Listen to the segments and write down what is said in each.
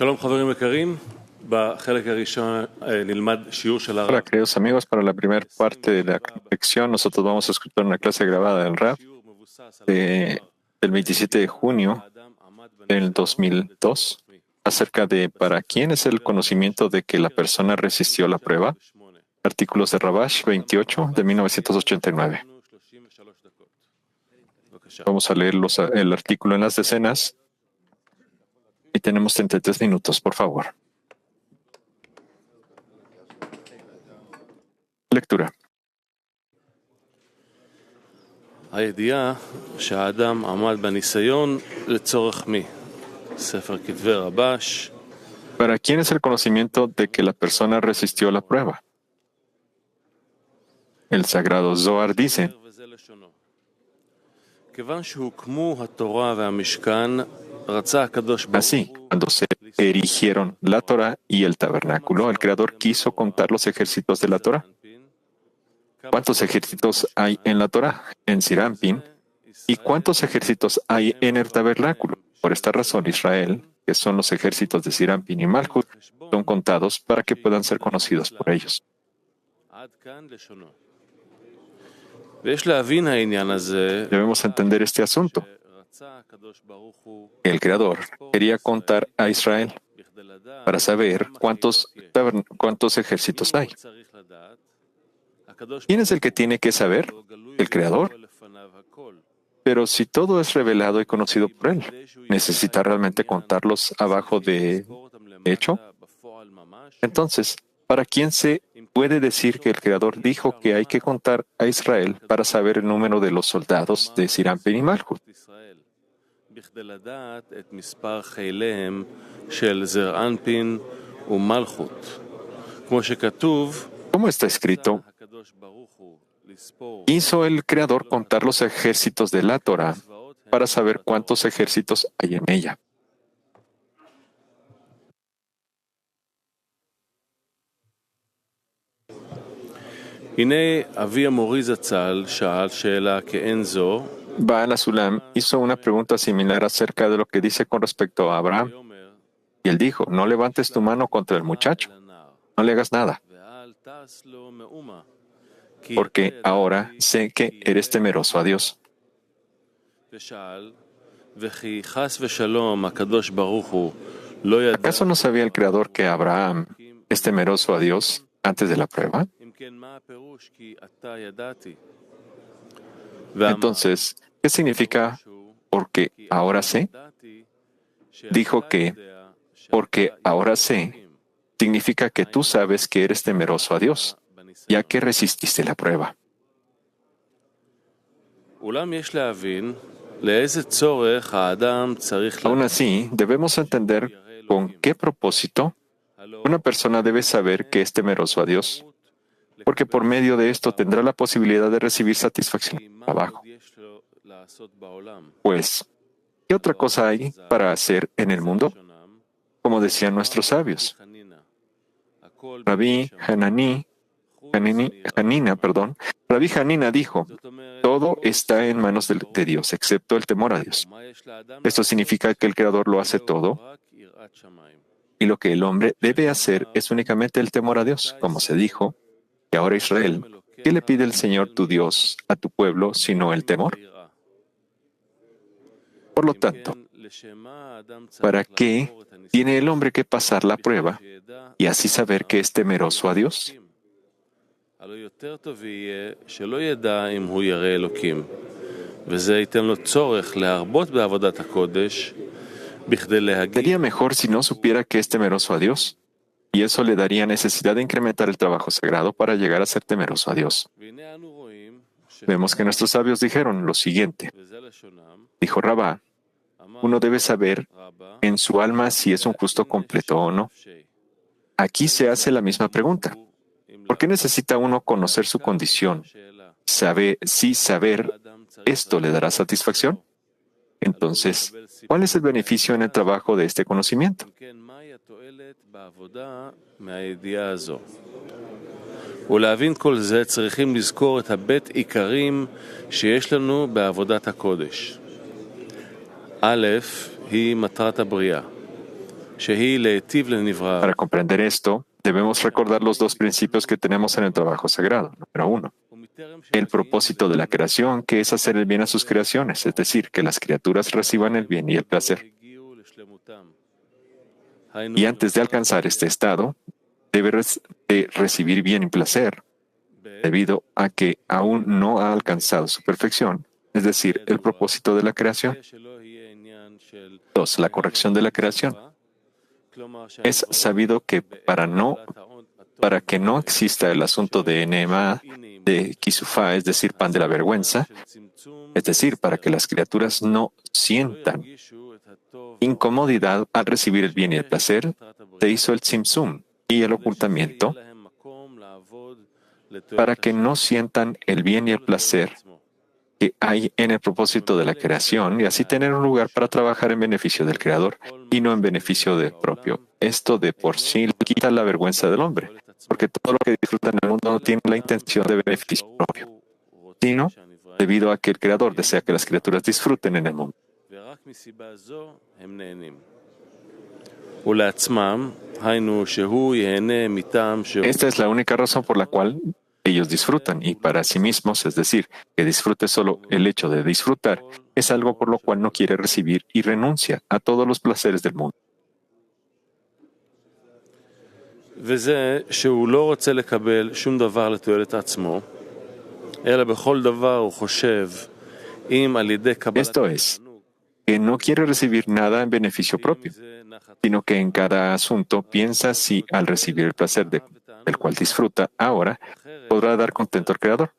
שלום חברים יקרים, בחלק הראשון נלמד שיעור של הרב. Hola, queridos amigos, para la primera parte de la lección nosotros vamos a escuchar una clase grabada del Rav del 27 de junio del 2002 acerca de para quién es el conocimiento de que la persona resistió la prueba. Artículos de Rabash 28 de 1989. Vamos a leer el artículo en las decenas y tenemos 33 minutos, por favor. Lectura. הידיעה שהאדם עמד בניסיון לצורך מי? ספר כתבי רבש. ¿Para quién es el conocimiento de que la persona resistió la prueba? El sagrado Zohar dice: כיוון שהוקמו התורה והמשכן, רצה הקדוש ברוך así, cuando se erigieron la Torah y el tabernáculo, el Creador quiso contar los ejércitos de la Torah. ¿Cuántos ejércitos hay en la Torah, en Sirampin? ¿Y cuántos ejércitos hay en el tabernáculo? Por esta razón, Israel, que son los ejércitos de Sirampin y Malchut, son contados para que puedan ser conocidos por ellos. Debemos entender este asunto. El Creador quería contar a Israel para saber cuántos ejércitos hay. ¿Quién es el que tiene que saber? El Creador. Pero si todo es revelado y conocido por Él, ¿necesita realmente contarlos abajo de hecho? Entonces, ¿para quién se puede decir que el Creador dijo que hay que contar a Israel para saber el número de los soldados de Sirampin y Malchut? Como está escrito, hizo el Creador contar los ejércitos de la Torah para saber cuántos ejércitos hay en ella. Baal Asulam hizo una pregunta similar acerca de lo que dice con respecto a Abraham. Y él dijo: no levantes tu mano contra el muchacho, no le hagas nada, porque ahora sé que eres temeroso a Dios. ¿Acaso no sabía el Creador que Abraham es temeroso a Dios antes de la prueba? Entonces, ¿qué significa porque ahora sé? Dijo que porque ahora sé significa que tú sabes que eres temeroso a Dios, ya que resististe la prueba. Aún así, debemos entender con qué propósito una persona debe saber que es temeroso a Dios, porque por medio de esto tendrá la posibilidad de recibir satisfacción abajo. Pues, ¿qué otra cosa hay para hacer en el mundo? Como decían nuestros sabios. Rabbi Hanina dijo: todo está en manos de Dios, excepto el temor a Dios. Esto significa que el Creador lo hace todo, y lo que el hombre debe hacer es únicamente el temor a Dios, como se dijo, que ahora Israel, ¿qué le pide el Señor tu Dios a tu pueblo sino el temor? Por lo tanto, ¿para qué tiene el hombre que pasar la prueba y así saber que es temeroso a Dios? Sería mejor si no supiera que es temeroso a Dios, y eso le daría necesidad de incrementar el trabajo sagrado para llegar a ser temeroso a Dios. Vemos que nuestros sabios dijeron lo siguiente. Dijo Rabá: uno debe saber en su alma si es un justo completo o no. Aquí se hace la misma pregunta. ¿Por qué necesita uno conocer su condición? Si saber esto le dará satisfacción. Entonces, ¿cuál es el beneficio en el trabajo de este conocimiento? ולהבין כל זה צריכים לזכור את הבית עיקרים שיש לנו בעבודת הקודש. א', היא מטרת הבריאה. Para comprender esto, debemos recordar los dos principios que tenemos en el trabajo sagrado. Número uno, el propósito de la creación, que es hacer el bien a sus creaciones, es decir, que las criaturas reciban el bien y el placer. Y antes de alcanzar este estado, debe de recibir bien y placer, debido a que aún no ha alcanzado su perfección, es decir, el propósito de la creación. 2. La corrección de la creación. Es sabido que para que no exista el asunto de enema, de kisufá, es decir, pan de la vergüenza, es decir, para que las criaturas no sientan incomodidad al recibir el bien y el placer, se hizo el tzimtzum y el ocultamiento para que no sientan el bien y el placer que hay en el propósito de la creación y así tener un lugar para trabajar en beneficio del Creador y no en beneficio del propio. Esto de por sí quita la vergüenza del hombre, porque todo lo que disfruta en el mundo no tiene la intención de beneficio propio, sino debido a que el Creador desea que las criaturas disfruten en el mundo. Esta es la única razón por la cual ellos disfrutan, y para sí mismos, es decir, que disfrute solo el hecho de disfrutar, es algo por lo cual no quiere recibir y renuncia a todos los placeres del mundo. Esto es, que no quiere recibir nada en beneficio propio, sino que en cada asunto piensa si al recibir el placer del cual disfruta ahora, podrá dar contento al Creador.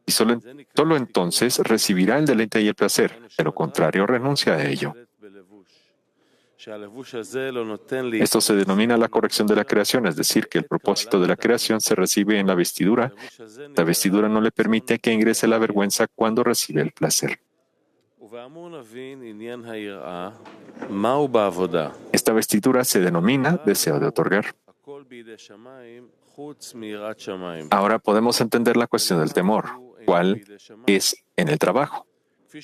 Y solo entonces recibirá el deleite y el placer. De lo contrario, renuncia a ello. Esto se denomina la corrección de la creación, es decir, que el propósito de la creación se recibe en la vestidura. La vestidura no le permite que ingrese la vergüenza cuando recibe el placer. Esta vestidura se denomina deseo de otorgar. Ahora podemos entender la cuestión del temor, cuál es en el trabajo.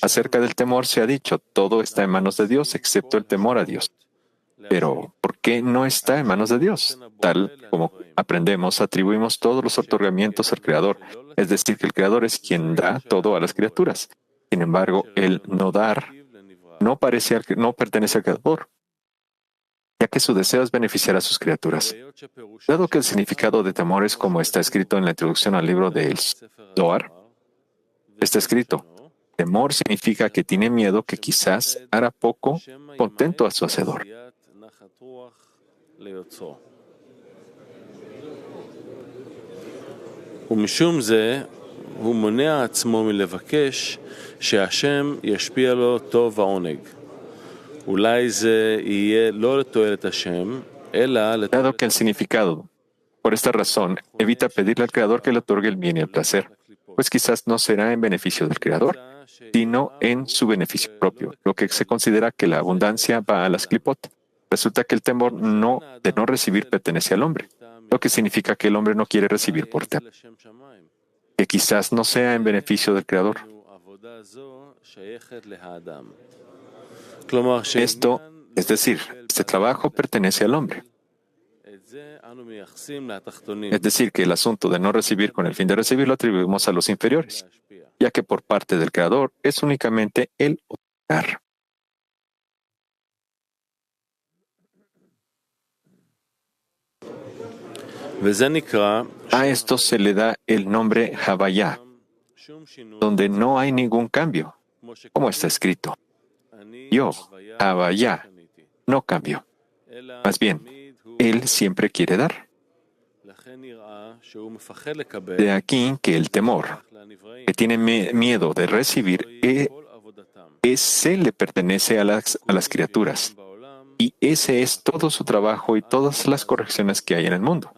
Acerca del temor se ha dicho, todo está en manos de Dios excepto el temor a Dios. Pero, ¿por qué no está en manos de Dios? Tal como aprendemos, atribuimos todos los otorgamientos al Creador, es decir, que el Creador es quien da todo a las criaturas. Sin embargo, el no dar no pertenece al Creador, ya que su deseo es beneficiar a sus criaturas. Dado que el significado de temor es como está escrito en la introducción al libro del Zohar, está escrito, temor significa que tiene miedo que quizás hará poco contento a su Hacedor. Dado que el significado, por esta razón, evita pedirle al Creador que le otorgue el bien y el placer, pues quizás no será en beneficio del Creador, sino en su beneficio propio, lo que se considera que la abundancia va a las clipot. Resulta que el temor de no recibir pertenece al hombre, lo que significa que el hombre no quiere recibir por temor, que quizás no sea en beneficio del Creador. Esto, es decir, este trabajo pertenece al hombre. Es decir, que el asunto de no recibir con el fin de recibir lo atribuimos a los inferiores, ya que por parte del Creador es únicamente el otorgar. A esto se le da el nombre Havaya, donde no hay ningún cambio, como está escrito. Yo, Havaya, no cambio. Más bien, Él siempre quiere dar. De aquí que el temor, que tiene miedo de recibir, ese le pertenece a las criaturas. Y ese es todo su trabajo y todas las correcciones que hay en el mundo.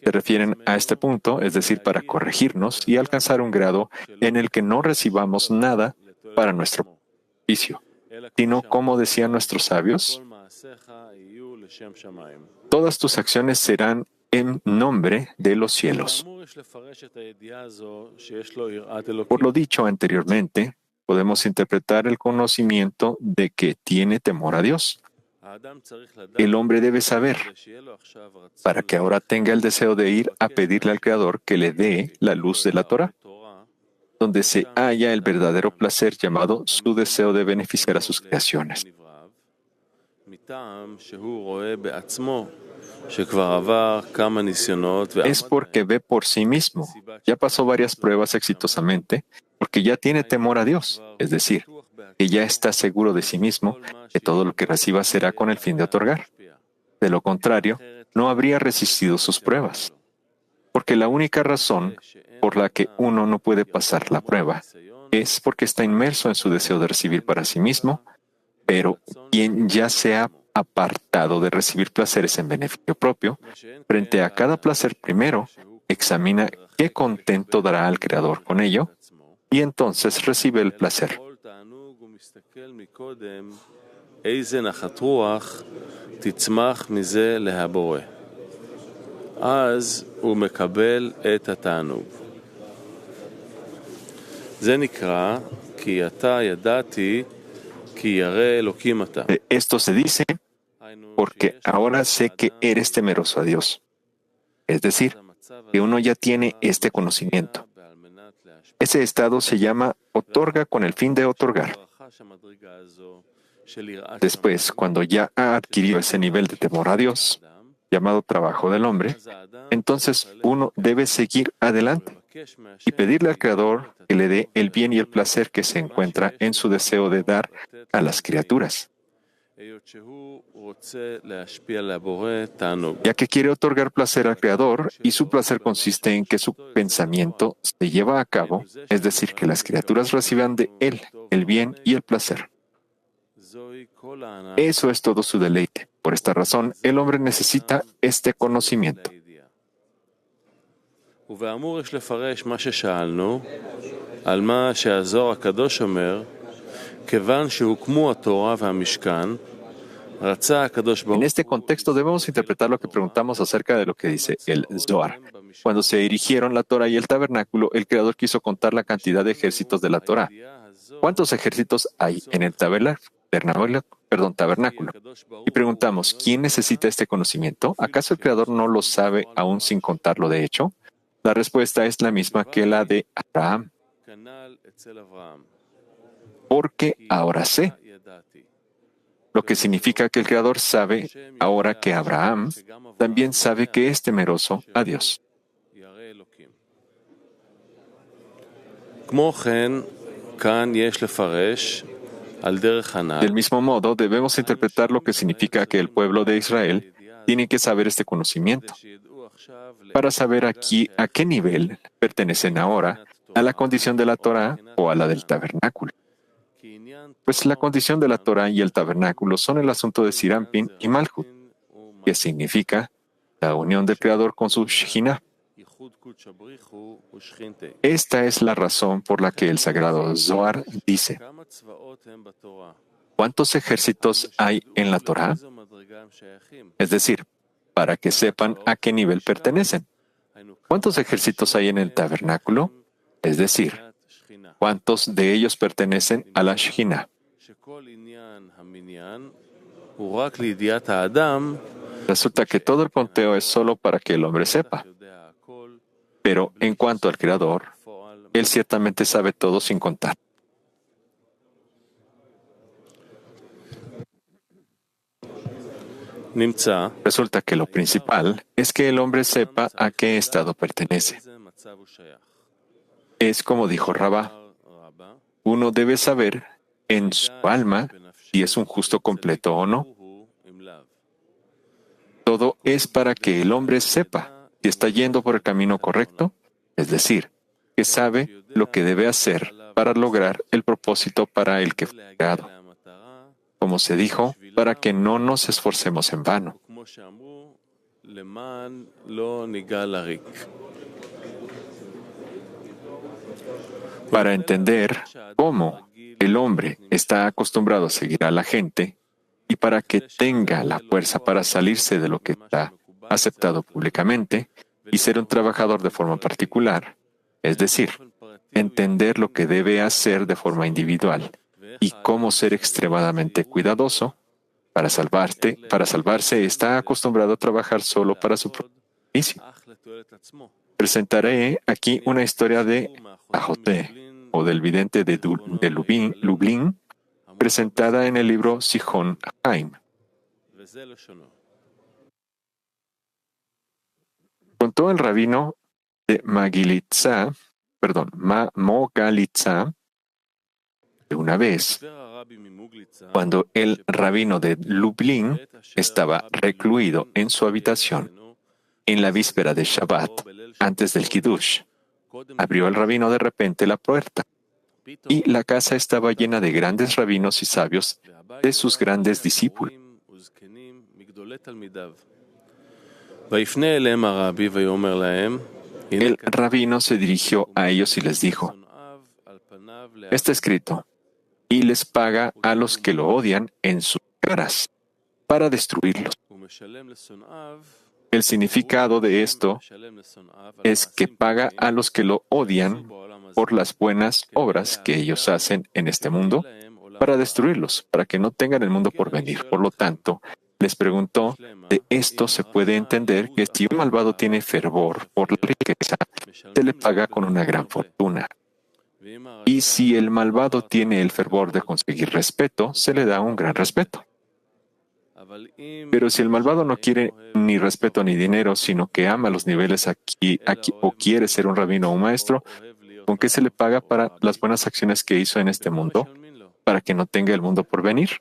Se refieren a este punto, es decir, para corregirnos y alcanzar un grado en el que no recibamos nada para nuestro beneficio, sino, como decían nuestros sabios, todas tus acciones serán en nombre de los cielos. Por lo dicho anteriormente, podemos interpretar el conocimiento de que tiene temor a Dios. El hombre debe saber, para que ahora tenga el deseo de ir a pedirle al Creador que le dé la luz de la Torah, donde se halla el verdadero placer llamado su deseo de beneficiar a sus creaciones. Es porque ve por sí mismo, ya pasó varias pruebas exitosamente, porque ya tiene temor a Dios, es decir, que ya está seguro de sí mismo que todo lo que reciba será con el fin de otorgar. De lo contrario, no habría resistido sus pruebas. Porque la única razón por la que uno no puede pasar la prueba es porque está inmerso en su deseo de recibir para sí mismo, pero quien ya se ha apartado de recibir placeres en beneficio propio, frente a cada placer primero, examina qué contento dará al Creador con ello, y entonces recibe el placer. אז הוא מקבל את התענוג. זה נקרא כי אתה ידעתי כי ירא אלוקים אתה. Esto se dice porque ahora sé que eres temeroso a Dios. Es decir, que uno ya tiene este conocimiento. Ese estado se llama otorga con el fin de otorgar. Después, cuando ya ha adquirido ese nivel de temor a Dios, llamado trabajo del hombre, entonces uno debe seguir adelante y pedirle al Creador que le dé el bien y el placer que se encuentra en su deseo de dar a las criaturas, ya que quiere otorgar placer al Creador y su placer consiste en que su pensamiento se lleva a cabo, es decir, que las criaturas reciban de él el bien y el placer. Eso es todo su deleite. Por esta razón, el hombre necesita este conocimiento. En este contexto debemos interpretar lo que preguntamos acerca de lo que dice el Zohar. Cuando se erigieron la Torah y el tabernáculo, el Creador quiso contar la cantidad de ejércitos de la Torah. ¿Cuántos ejércitos hay en el tabernáculo? Y preguntamos, ¿quién necesita este conocimiento? ¿Acaso el Creador no lo sabe aún sin contarlo de hecho? La respuesta es la misma que la de Abraham. Porque ahora sé. Lo que significa que el Creador sabe ahora que Abraham también sabe que es temeroso a Dios. Del mismo modo, debemos interpretar lo que significa que el pueblo de Israel tiene que saber este conocimiento, para saber aquí a qué nivel pertenecen ahora, a la condición de la Torah o a la del tabernáculo. Pues la condición de la Torah y el tabernáculo son el asunto de Sirampin y Malhut, que significa la unión del Creador con su Shekhinah. Esta es la razón por la que el sagrado Zohar dice: ¿cuántos ejércitos hay en la Torah? Es decir, para que sepan a qué nivel pertenecen. ¿Cuántos ejércitos hay en el tabernáculo? Es decir, ¿cuántos de ellos pertenecen a la Shekhinah? Resulta que todo el conteo es solo para que el hombre sepa. Pero en cuanto al Creador, Él ciertamente sabe todo sin contar. Resulta que lo principal es que el hombre sepa a qué estado pertenece. Es como dijo Rabá, uno debe saber en su alma si es un justo completo o no. Todo es para que el hombre sepa si está yendo por el camino correcto, es decir, que sabe lo que debe hacer para lograr el propósito para el que fue creado. Como se dijo, para que no nos esforcemos en vano. Para entender cómo el hombre está acostumbrado a seguir a la gente y para que tenga la fuerza para salirse de lo que está aceptado públicamente y ser un trabajador de forma particular, es decir, entender lo que debe hacer de forma individual y cómo ser extremadamente cuidadoso, Para salvarse, está acostumbrado a trabajar solo para su propio beneficio. Presentaré aquí una historia de Ajoté, o del vidente de Lublin, presentada en el libro Sijón Haim. Contó el rabino de Mogalitza, de una vez, cuando el rabino de Lublin estaba recluido en su habitación en la víspera de Shabbat, antes del Kiddush, abrió el rabino de repente la puerta, y la casa estaba llena de grandes rabinos y sabios de sus grandes discípulos. El rabino se dirigió a ellos y les dijo: está escrito, y les paga a los que lo odian en sus caras, para destruirlos. El significado de esto es que paga a los que lo odian por las buenas obras que ellos hacen en este mundo, para destruirlos, para que no tengan el mundo por venir. Por lo tanto, les preguntó, de esto se puede entender que si un malvado tiene fervor por la riqueza, se le paga con una gran fortuna. Y si el malvado tiene el fervor de conseguir respeto, se le da un gran respeto. Pero si el malvado no quiere ni respeto ni dinero, sino que ama los niveles aquí o quiere ser un rabino o un maestro, ¿con qué se le paga para las buenas acciones que hizo en este mundo, para que no tenga el mundo por venir?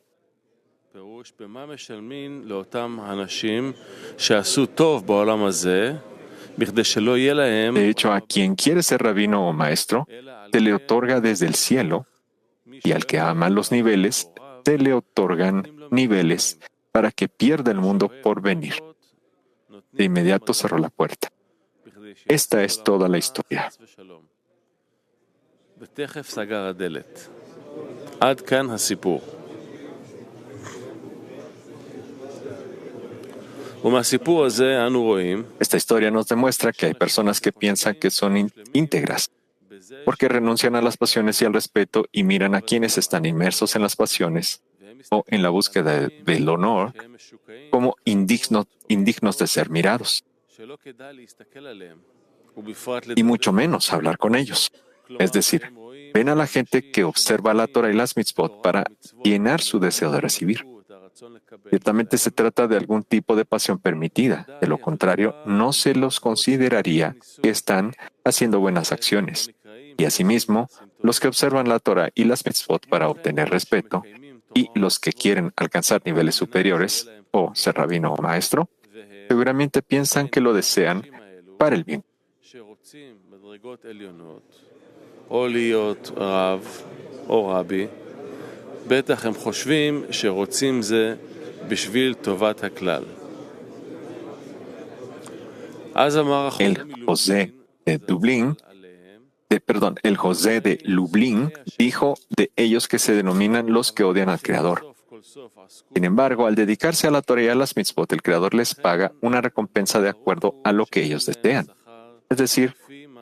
De hecho, a quien quiere ser rabino o maestro, se le otorga desde el cielo, y al que ama los niveles, se le otorgan niveles para que pierda el mundo por venir. De inmediato cerró la puerta. Esta es toda la historia. Esta historia nos demuestra que hay personas que piensan que son íntegras, porque renuncian a las pasiones y al respeto y miran a quienes están inmersos en las pasiones o en la búsqueda del honor como indignos de ser mirados, y mucho menos hablar con ellos. Es decir, ven a la gente que observa la Torah y las mitzvot para llenar su deseo de recibir. Ciertamente se trata de algún tipo de pasión permitida. De lo contrario, no se los consideraría que están haciendo buenas acciones. Y asimismo, los que observan la Torah y las mitzvot para obtener respeto, y los que quieren alcanzar niveles superiores, o ser rabino o maestro, seguramente piensan que lo desean para el bien. El José de Lublin dijo de ellos que se denominan los que odian al Creador. Sin embargo, al dedicarse a la Torah y a las mitzvot, el Creador les paga una recompensa de acuerdo a lo que ellos desean. Es decir,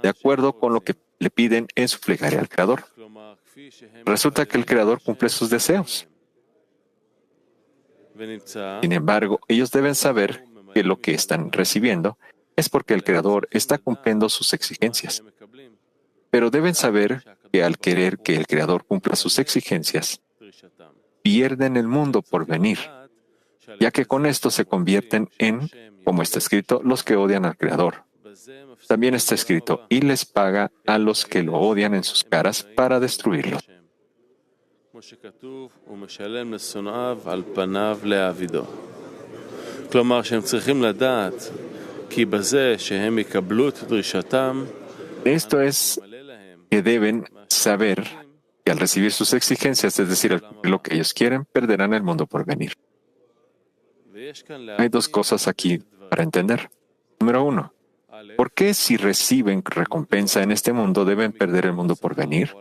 de acuerdo con lo que le piden en su plegaria al Creador. Resulta que el Creador cumple sus deseos. Sin embargo, ellos deben saber que lo que están recibiendo es porque el Creador está cumpliendo sus exigencias. Pero deben saber que al querer que el Creador cumpla sus exigencias, pierden el mundo por venir, ya que con esto se convierten en, como está escrito, los que odian al Creador. También está escrito, y les paga a los que lo odian en sus caras para destruirlos. Esto es que deben saber que al recibir sus exigencias, es decir, al cumplir lo que ellos quieren, perderán el mundo por venir. Hay dos cosas aquí para entender. Número 1. ¿Por qué si reciben recompensa en este mundo deben perder el mundo por venir?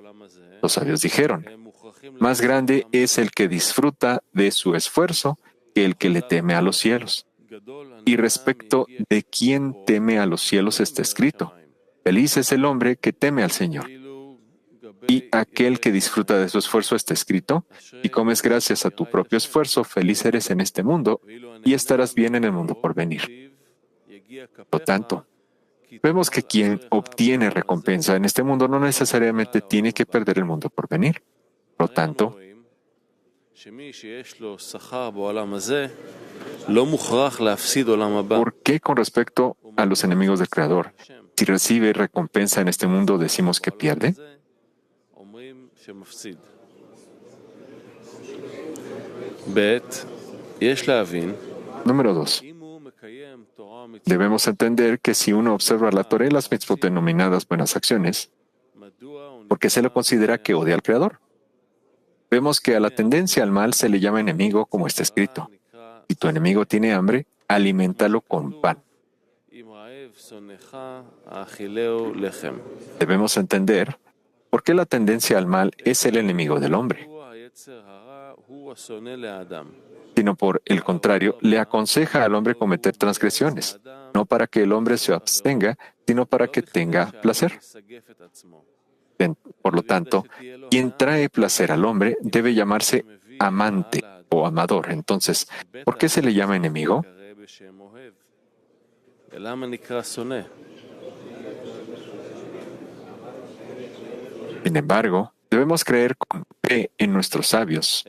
Los sabios dijeron, más grande es el que disfruta de su esfuerzo que el que le teme a los cielos. Y respecto de quien teme a los cielos está escrito, feliz es el hombre que teme al Señor. Y aquel que disfruta de su esfuerzo está escrito, y comes gracias a tu propio esfuerzo, feliz eres en este mundo, y estarás bien en el mundo por venir. Por lo tanto, vemos que quien obtiene recompensa en este mundo no necesariamente tiene que perder el mundo por venir. Por lo tanto, ¿por qué con respecto a los enemigos del Creador, si recibe recompensa en este mundo, decimos que pierde? Número 2. Debemos entender que si uno observa la Torah y las mitzvot denominadas buenas acciones, ¿por qué se lo considera que odia al Creador? Vemos que a la tendencia al mal se le llama enemigo, como está escrito. Si tu enemigo tiene hambre, aliméntalo con pan. Debemos entender por qué la tendencia al mal es el enemigo del hombre, sino por el contrario, le aconseja al hombre cometer transgresiones, no para que el hombre se abstenga, sino para que tenga placer. Por lo tanto, quien trae placer al hombre debe llamarse amante o amador. Entonces, ¿por qué se le llama enemigo? Sin embargo, debemos creer con fe en nuestros sabios,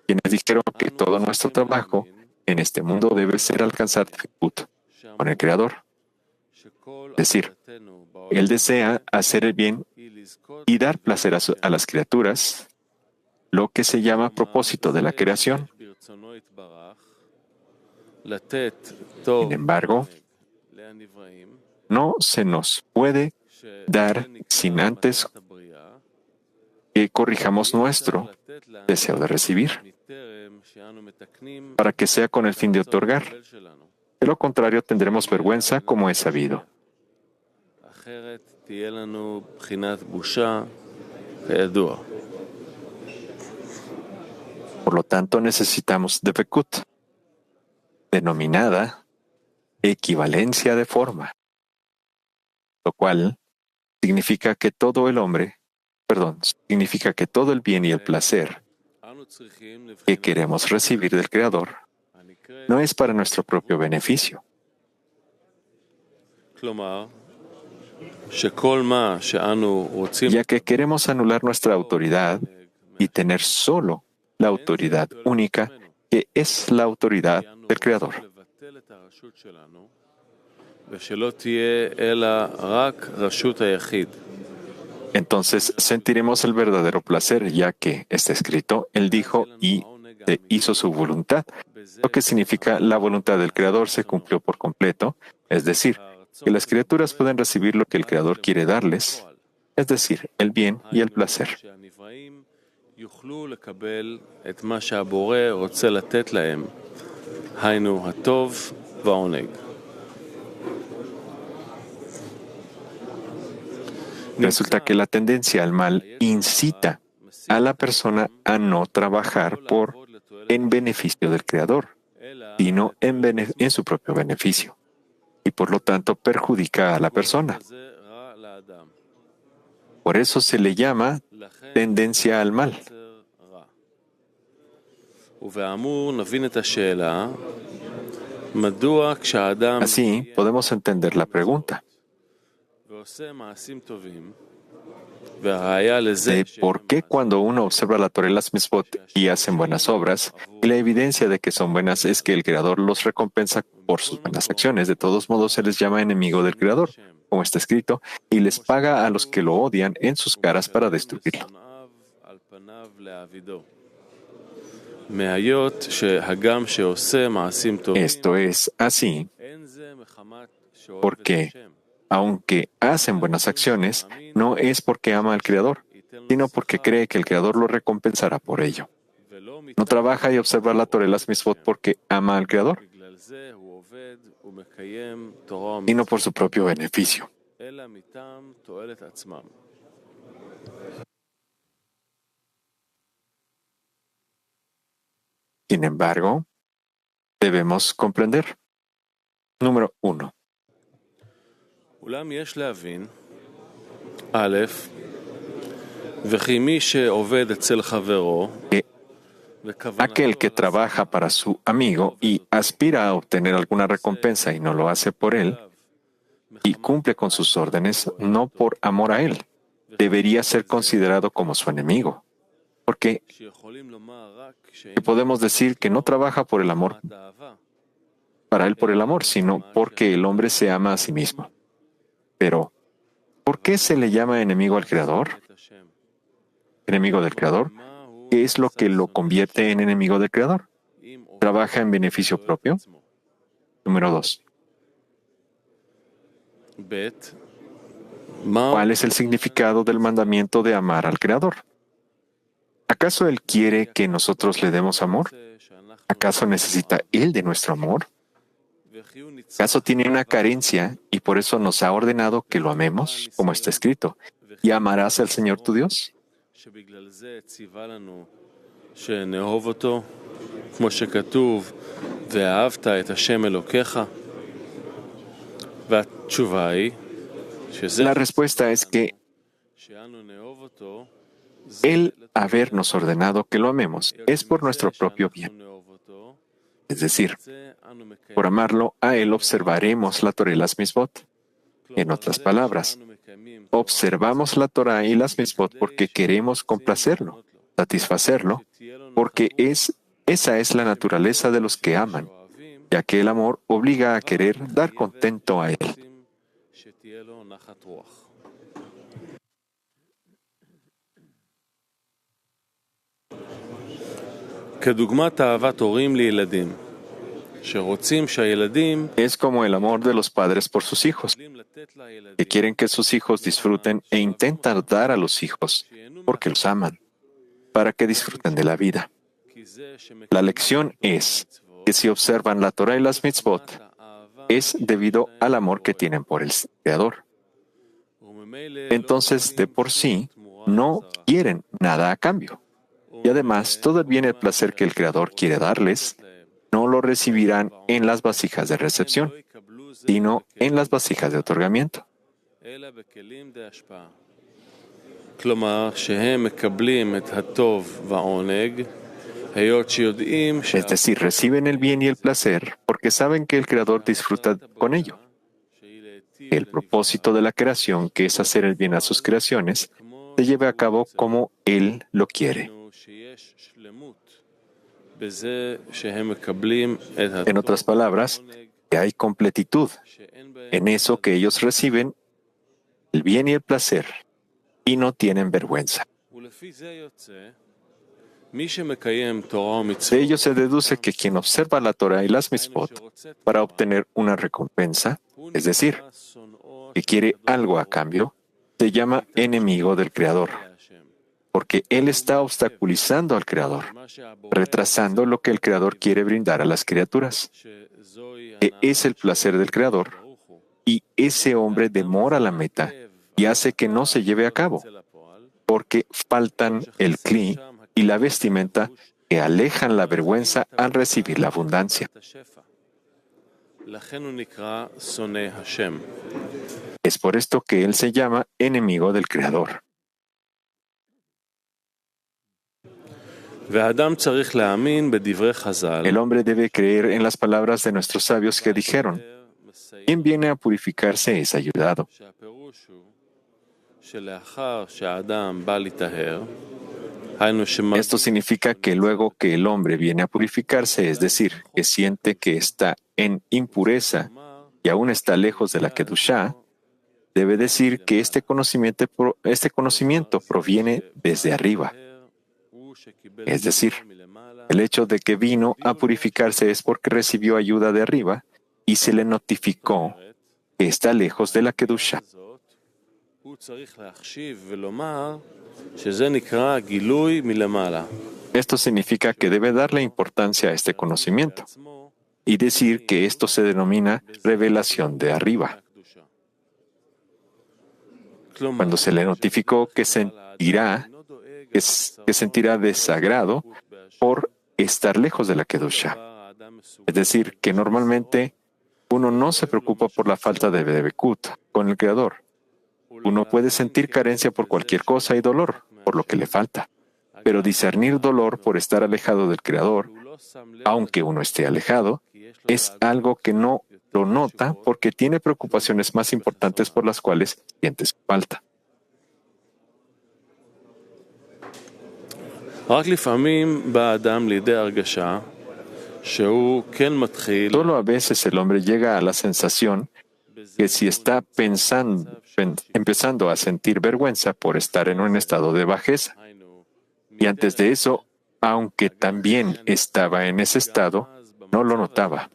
quienes dijeron que todo nuestro trabajo en este mundo debe ser alcanzar Dvekut con el Creador. Es decir, Él desea hacer el bien y dar placer a las criaturas, lo que se llama propósito de la creación. Sin embargo, no se nos puede dar sin antes que corrijamos nuestro deseo de recibir, para que sea con el fin de otorgar. De lo contrario, tendremos vergüenza, como es sabido. Por lo tanto, necesitamos Dvekut, denominada equivalencia de forma, lo cual significa que todo el bien y el placer que queremos recibir del Creador no es para nuestro propio beneficio. Ya que queremos anular nuestra autoridad y tener solo la autoridad única, que es la autoridad del Creador. Entonces sentiremos el verdadero placer, ya que está escrito, Él dijo y se hizo su voluntad, lo que significa la voluntad del Creador se cumplió por completo, es decir, que las criaturas pueden recibir lo que el Creador quiere darles, es decir, el bien y el placer. Resulta que la tendencia al mal incita a la persona a no trabajar en beneficio del Creador, sino en su propio beneficio, y por lo tanto perjudica a la persona. Por eso se le llama tendencia al mal. Así podemos entender la pregunta de por qué cuando uno observa la Torah y las mitzvot y hacen buenas obras, y la evidencia de que son buenas es que el Creador los recompensa por sus buenas acciones. De todos modos, se les llama enemigo del Creador, como está escrito, y les paga a los que lo odian en sus caras para destruirlo. Esto es así porque, aunque hacen buenas acciones, no es porque ama al Creador, sino porque cree que el Creador lo recompensará por ello. No trabaja y observa la Torah y las mitzvot porque ama al Creador, sino por su propio beneficio. Sin embargo, debemos comprender. Número 1. que aquel que trabaja para su amigo y aspira a obtener alguna recompensa y no lo hace por él, y cumple con sus órdenes no por amor a él, debería ser considerado como su enemigo. Porque podemos decir que no trabaja por el amor, para él por el amor, sino porque el hombre se ama a sí mismo. Pero, ¿por qué se le llama enemigo al Creador? Enemigo del Creador. ¿Qué es lo que lo convierte en enemigo del Creador? ¿Trabaja en beneficio propio? Número 2. ¿Cuál es el significado del mandamiento de amar al Creador? ¿Acaso Él quiere que nosotros le demos amor? ¿Acaso necesita Él de nuestro amor? ¿Acaso tiene una carencia y por eso nos ha ordenado que lo amemos, como está escrito? ¿Y amarás al Señor tu Dios? La respuesta es que el habernos ordenado que lo amemos es por nuestro propio bien. Es decir, por amarlo, a Él observaremos la Torah y las Mitzvot. En otras palabras, observamos la Torah y las Mitzvot porque queremos complacerlo, satisfacerlo, porque esa es la naturaleza de los que aman, ya que el amor obliga a querer dar contento a Él. Es como el amor de los padres por sus hijos, que quieren que sus hijos disfruten e intentan dar a los hijos, porque los aman, para que disfruten de la vida. La lección es que si observan la Torah y las mitzvot, es debido al amor que tienen por el Creador. Entonces, de por sí, no quieren nada a cambio. Y además, todo el bien y el placer que el Creador quiere darles, no lo recibirán en las vasijas de recepción, sino en las vasijas de otorgamiento. Es decir, reciben el bien y el placer porque saben que el Creador disfruta con ello. El propósito de la creación, que es hacer el bien a sus creaciones, se lleve a cabo como Él lo quiere. En otras palabras, que hay completitud en eso que ellos reciben, el bien y el placer, y no tienen vergüenza. De ello se deduce que quien observa la Torah y las mitzvot para obtener una recompensa, es decir, que quiere algo a cambio, se llama enemigo del Creador, porque él está obstaculizando al Creador, retrasando lo que el Creador quiere brindar a las criaturas, que es el placer del Creador, y ese hombre demora la meta y hace que no se lleve a cabo, porque faltan el cli y la vestimenta que alejan la vergüenza al recibir la abundancia. Es por esto que él se llama enemigo del Creador. El hombre debe creer en las palabras de nuestros sabios que dijeron: quien viene a purificarse es ayudado. Esto significa que luego que el hombre viene a purificarse, es decir, que siente que está en impureza y aún está lejos de la Kedushá, debe decir que este conocimiento proviene desde arriba. Es decir, el hecho de que vino a purificarse es porque recibió ayuda de arriba y se le notificó que está lejos de la Kedushá. Esto significa que debe darle importancia a este conocimiento y decir que esto se denomina revelación de arriba. Cuando se le notificó que sentirá desagrado por estar lejos de la Kedushá. Es decir, que normalmente uno no se preocupa por la falta de Debekut con el Creador. Uno puede sentir carencia por cualquier cosa y dolor, por lo que le falta. Pero discernir dolor por estar alejado del Creador, aunque uno esté alejado, es algo que no lo nota porque tiene preocupaciones más importantes por las cuales siente su falta. Solo a veces el hombre llega a la sensación que si está empezando a sentir vergüenza por estar en un estado de bajeza. Y antes de eso, aunque también estaba en ese estado, no lo notaba.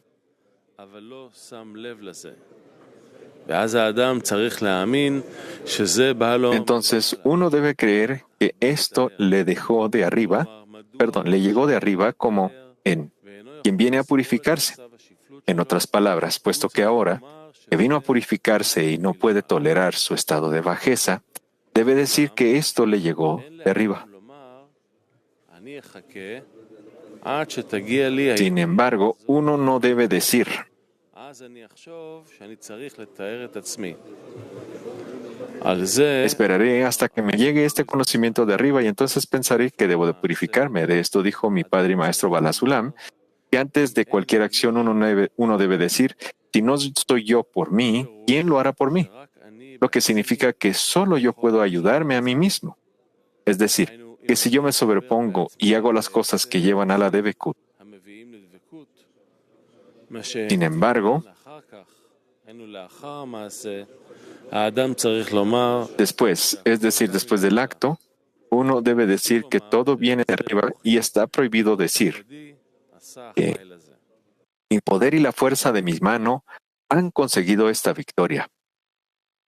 Entonces, uno debe creer que esto le llegó de arriba como en quien viene a purificarse. En otras palabras, puesto que ahora que vino a purificarse y no puede tolerar su estado de bajeza, debe decir que esto le llegó de arriba. Sin embargo, uno no debe decir, esperaré hasta que me llegue este conocimiento de arriba y entonces pensaré que debo de purificarme. De esto dijo mi padre y maestro Bala Sulam, que antes de cualquier acción uno debe decir, si no estoy yo por mí, ¿quién lo hará por mí? Lo que significa que solo yo puedo ayudarme a mí mismo. Es decir, que si yo me sobrepongo y hago las cosas que llevan a la Dvekut, sin embargo, después, es decir, después del acto, uno debe decir que todo viene de arriba y está prohibido decir que mi poder y la fuerza de mi mano han conseguido esta victoria.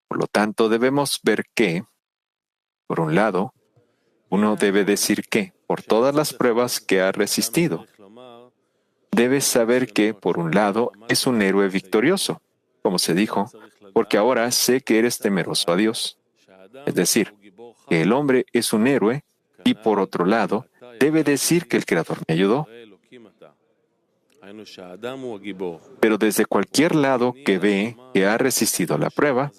Por lo tanto, debemos ver que, por un lado, uno debe decir que, por todas las pruebas que ha resistido, debes saber que, por un lado, es un héroe victorioso, como se dijo, porque ahora sé que eres temeroso a Dios. Es decir, que el hombre es un héroe y, por otro lado, debe decir que el Creador me ayudó. Pero desde cualquier lado que ve que ha resistido la prueba,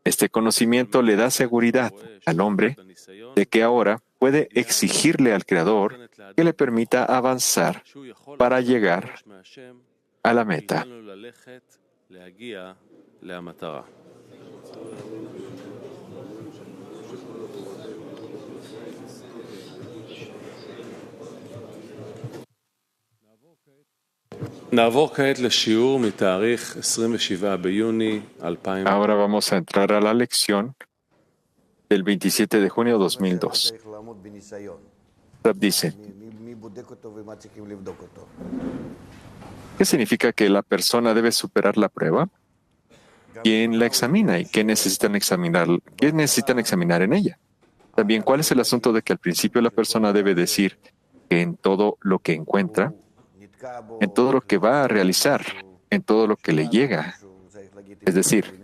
este conocimiento le da seguridad al hombre de que ahora puede exigirle al Creador que le permita avanzar para llegar a la meta. Ahora vamos a entrar a la lección del 27 de junio de 2002. Rab dice, ¿qué significa que la persona debe superar la prueba? ¿Quién la examina y qué necesitan examinar en ella? También, ¿cuál es el asunto de que al principio la persona debe decir que en todo lo que encuentra, en todo lo que va a realizar, en todo lo que le llega, es decir,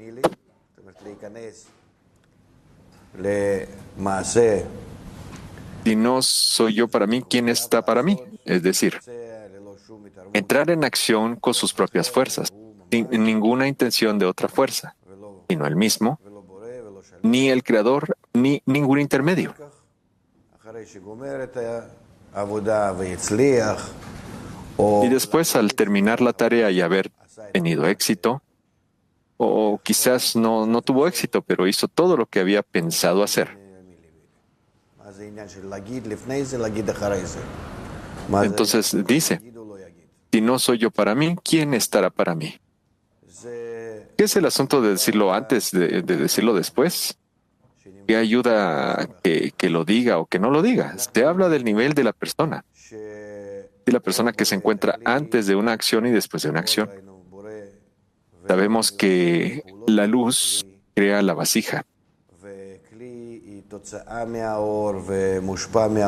si no soy yo para mí, ¿quién está para mí? Es decir, entrar en acción con sus propias fuerzas, sin ninguna intención de otra fuerza, sino el mismo, ni el Creador, ni ningún intermedio. Y después, al terminar la tarea y haber tenido éxito, o quizás no tuvo éxito, pero hizo todo lo que había pensado hacer. Entonces dice, si no soy yo para mí, ¿quién estará para mí? ¿Qué es el asunto de decirlo antes, de decirlo después? ¿Qué ayuda a que lo diga o que no lo diga? Se habla del nivel de la persona. De la persona que se encuentra antes de una acción y después de una acción. Sabemos que la luz crea la vasija.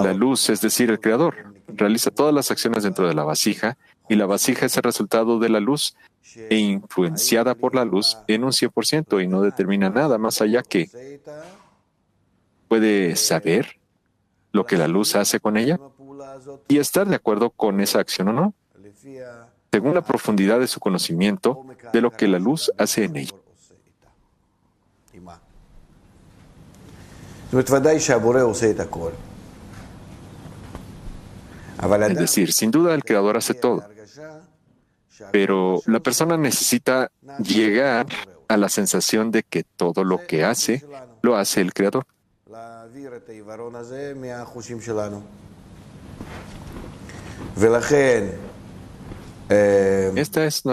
La luz, es decir, el Creador, realiza todas las acciones dentro de la vasija y la vasija es el resultado de la luz e influenciada por la luz en un 100% y no determina nada más allá que puede saber lo que la luz hace con ella y estar de acuerdo con esa acción o no, según la profundidad de su conocimiento de lo que la luz hace en ella. Es decir, sin duda el Creador hace todo, pero la persona necesita llegar a la sensación de que todo lo que hace, lo hace el Creador. Esta es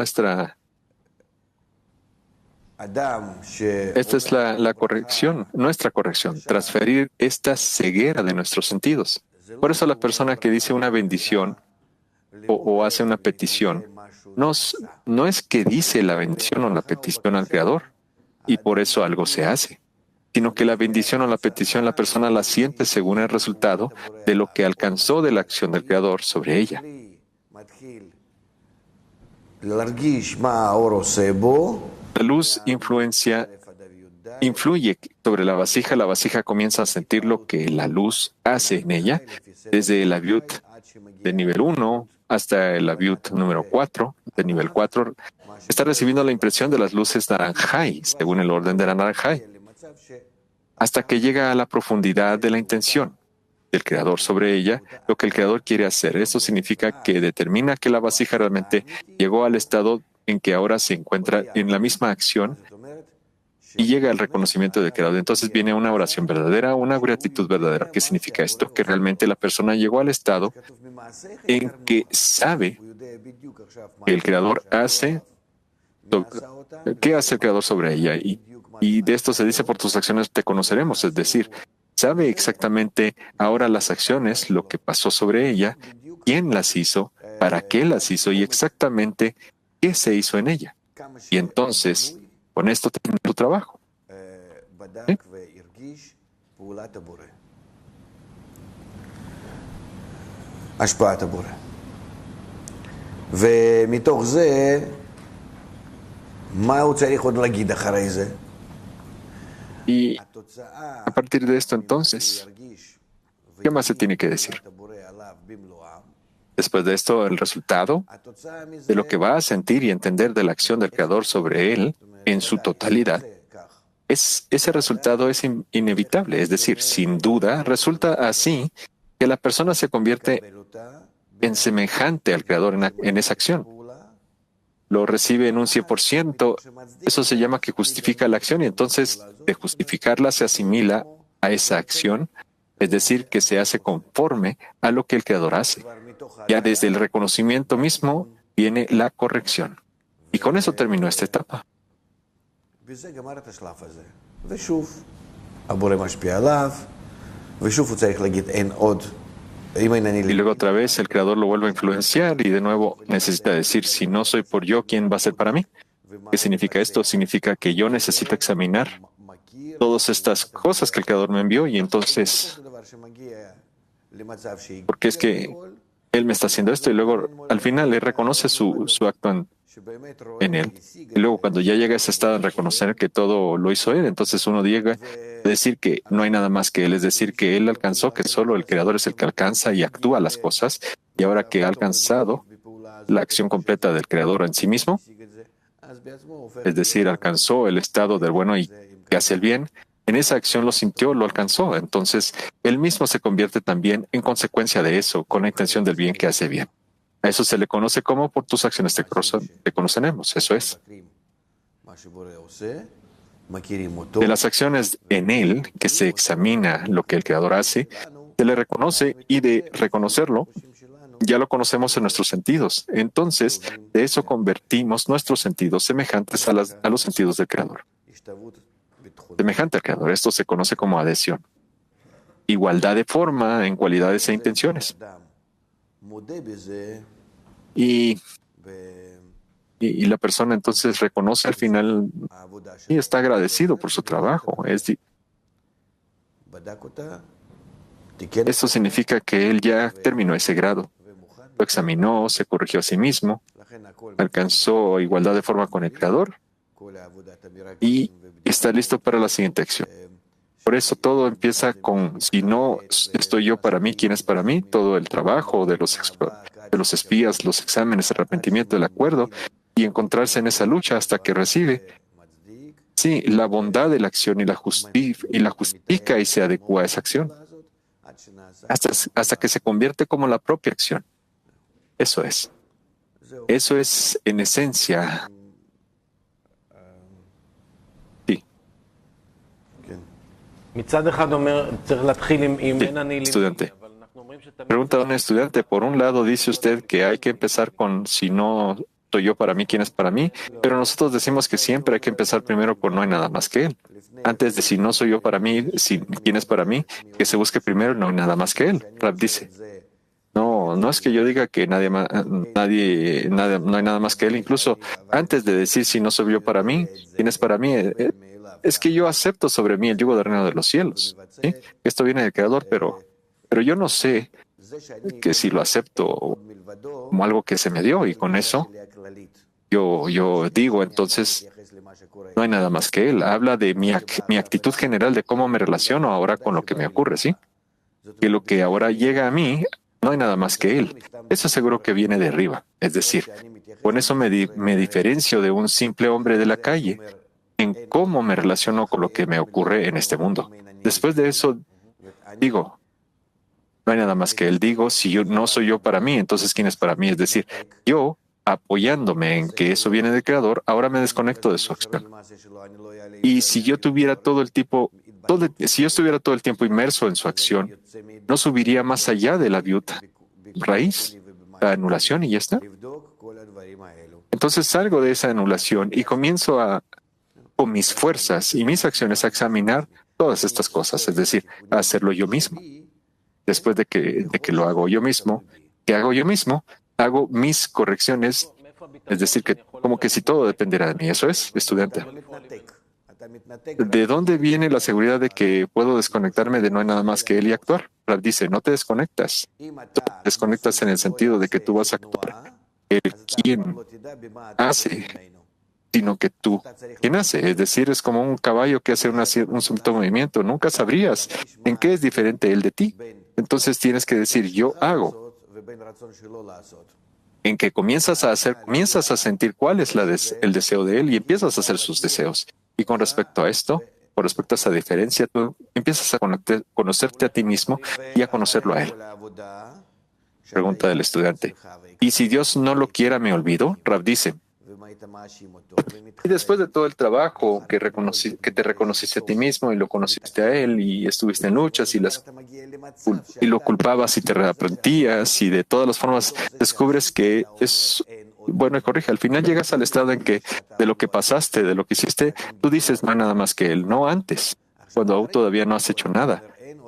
la corrección, nuestra corrección, transferir esta ceguera de nuestros sentidos. Por eso la persona que dice una bendición o hace una petición, no es que dice la bendición o la petición al Creador y por eso algo se hace, sino que la bendición o la petición la persona la siente según el resultado de lo que alcanzó de la acción del Creador sobre ella. La luz influye sobre la vasija comienza a sentir lo que la luz hace en ella, desde el aviut de nivel 1 hasta el aviut número 4, de nivel 4, está recibiendo la impresión de las luces naranjai, según el orden de la naranjai, hasta que llega a la profundidad de la intención del Creador sobre ella, lo que el Creador quiere hacer. Esto significa que determina que la vasija realmente llegó al estado en que ahora se encuentra en la misma acción y llega al reconocimiento del Creador. Entonces viene una oración verdadera, una gratitud verdadera. ¿Qué significa esto? Que realmente la persona llegó al estado en que sabe que el Creador hace, ¿qué hace el Creador sobre ella? Y de esto se dice, por tus acciones te conoceremos. Es decir, sabe exactamente ahora las acciones, lo que pasó sobre ella, quién las hizo, para qué las hizo y exactamente qué se hizo en ella. Y entonces, con esto termina tu trabajo. ¿Sí? Y a partir de esto, entonces, ¿qué más se tiene que decir? Después de esto, el resultado de lo que va a sentir y entender de la acción del Creador sobre él en su totalidad, ese resultado es inevitable. Es decir, sin duda, resulta así que la persona se convierte en semejante al Creador en esa acción. Lo recibe en un 100%, eso se llama que justifica la acción y entonces de justificarla se asimila a esa acción, es decir, que se hace conforme a lo que el Creador hace. Ya desde el reconocimiento mismo viene la corrección. Y con eso terminó esta etapa. Y luego otra vez el Creador lo vuelve a influenciar y de nuevo necesita decir, si no soy por yo, ¿quién va a ser para mí? ¿Qué significa esto? Significa que yo necesito examinar todas estas cosas que el Creador me envió y entonces, porque es que Él me está haciendo esto y luego al final Él reconoce su acto en Él. Y luego cuando ya llega a ese estado de reconocer que todo lo hizo Él, entonces uno llega a decir que no hay nada más que Él, es decir, que Él alcanzó, que solo el Creador es el que alcanza y actúa las cosas, y ahora que ha alcanzado la acción completa del Creador en sí mismo, es decir, alcanzó el estado del bueno y que hace el bien, en esa acción lo sintió, lo alcanzó, entonces Él mismo se convierte también en consecuencia de eso, con la intención del bien que hace bien. A eso se le conoce como por tus acciones te conoceremos, eso es. De las acciones en Él, que se examina lo que el Creador hace, se le reconoce y de reconocerlo, ya lo conocemos en nuestros sentidos. Entonces, de eso convertimos nuestros sentidos semejantes a los sentidos del Creador. Semejante al Creador. Esto se conoce como adhesión. Igualdad de forma en cualidades e intenciones. Y la persona entonces reconoce al final y está agradecido por su trabajo. Esto significa que él ya terminó ese grado. Lo examinó, se corrigió a sí mismo, alcanzó igualdad de forma con el Creador y está listo para la siguiente acción. Por eso todo empieza con, si no estoy yo para mí, ¿quién es para mí? Todo el trabajo de los espías, los exámenes, el arrepentimiento, el acuerdo y encontrarse en esa lucha hasta que recibe Sí, la bondad de la acción y la justifica y se adecua a esa acción hasta que se convierte como la propia acción. Eso es. Eso es en esencia. Sí. Estudiante. Pregunta a un estudiante. Por un lado dice usted que hay que empezar con si no soy yo para mí, ¿quién es para mí? Pero nosotros decimos que siempre hay que empezar primero por no hay nada más que él. Antes de si no soy yo para mí, quién es para mí, que se busque primero no hay nada más que él. Rab dice. No, no es que yo diga que no hay nada más que él. Incluso antes de decir si no soy yo para mí, quién es para mí, es que yo acepto sobre mí el yugo del reino de los cielos. ¿Sí? Esto viene del Creador, pero yo no sé que si lo acepto como algo que se me dio y con eso yo digo, entonces no hay nada más que él. Habla de mi actitud general de cómo me relaciono ahora con lo que me ocurre, ¿sí? Que lo que ahora llega a mí no hay nada más que él. Eso seguro que viene de arriba. Es decir, con eso me diferencio de un simple hombre de la calle en cómo me relaciono con lo que me ocurre en este mundo. Después de eso, digo, no hay nada más que él. Digo, si yo no soy yo para mí, entonces ¿quién es para mí? Es decir, yo, apoyándome en que eso viene del Creador, ahora me desconecto de su acción. Y si yo tuviera si yo estuviera todo el tiempo inmerso en su acción, no subiría más allá de la viuta raíz, la anulación y ya está. Entonces salgo de esa anulación y comienzo con mis fuerzas y mis acciones a examinar todas estas cosas, es decir, a hacerlo yo mismo. Después de que lo hago yo mismo, ¿qué hago yo mismo? Hago mis correcciones, es decir, que como que si todo dependiera de mí. Eso es, estudiante. ¿De dónde viene la seguridad de que puedo desconectarme de no hay nada más que él y actuar? Rab dice, no te desconectas. Tú te desconectas en el sentido de que tú vas a actuar. El quien hace, sino que tú quien hace. Es decir, es como un caballo que hace un cierto movimiento. Nunca sabrías en qué es diferente él de ti. Entonces tienes que decir, yo hago. En que comienzas a sentir cuál es el deseo de él y empiezas a hacer sus deseos. Y con respecto a esto, con respecto a esa diferencia, tú empiezas a conocerte a ti mismo y a conocerlo a él. Pregunta del estudiante. ¿Y si Dios no lo quiera, me olvido? Rab dice. Y después de todo el trabajo que te reconociste a ti mismo y lo conociste a él y estuviste en luchas y lo culpabas y te arrepentías y de todas las formas descubres que es bueno y corrige. Al final llegas al estado en que de lo que pasaste, de lo que hiciste, tú dices no hay nada más que él, no antes, cuando aún todavía no has hecho nada.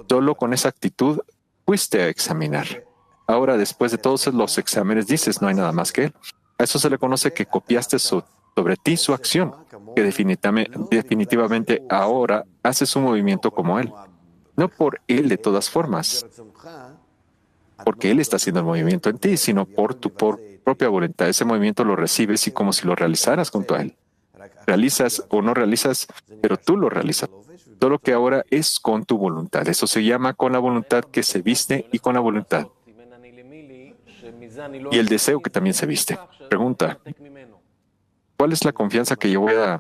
Solo con esa actitud fuiste a examinar. Ahora, después de todos los exámenes, dices no hay nada más que él. A eso se le conoce que copiaste sobre ti su acción, que definitivamente ahora haces un movimiento como él. No por él de todas formas, porque él está haciendo el movimiento en ti, sino por tu propia voluntad. Ese movimiento lo recibes y como si lo realizaras junto a él. Realizas o no realizas, pero tú lo realizas. Solo que ahora es con tu voluntad. Eso se llama con la voluntad que se viste y con la voluntad. Y el deseo que también se viste. Pregunta, ¿cuál es la confianza que yo voy a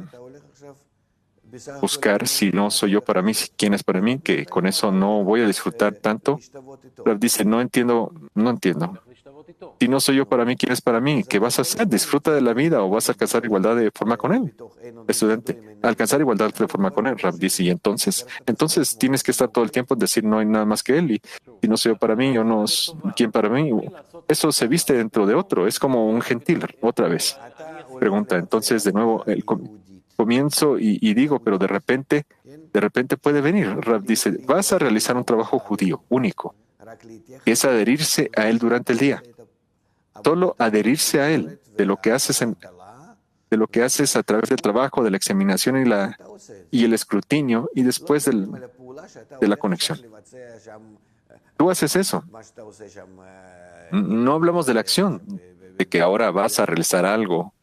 buscar si no soy yo para mí, quién es para mí, que con eso no voy a disfrutar tanto? Rab dice, no entiendo. Si no soy yo para mí, ¿quién es para mí? ¿Qué vas a hacer? ¿Disfruta de la vida o vas a alcanzar igualdad de forma con él? Estudiante, alcanzar igualdad de forma con él. Rab dice, y entonces tienes que estar todo el tiempo en decir no hay nada más que él y si no soy yo para mí, yo no, ¿quién para mí? Eso se viste dentro de otro, es como un gentil, otra vez. Pregunta, entonces de nuevo, comienzo y digo, pero de repente puede venir. Rab dice, vas a realizar un trabajo judío único, que es adherirse a él durante el día. Solo adherirse a él de lo que haces a través del trabajo, de la examinación y el escrutinio y después de la conexión. Tú haces eso. No hablamos de la acción, de que ahora vas a realizar algo,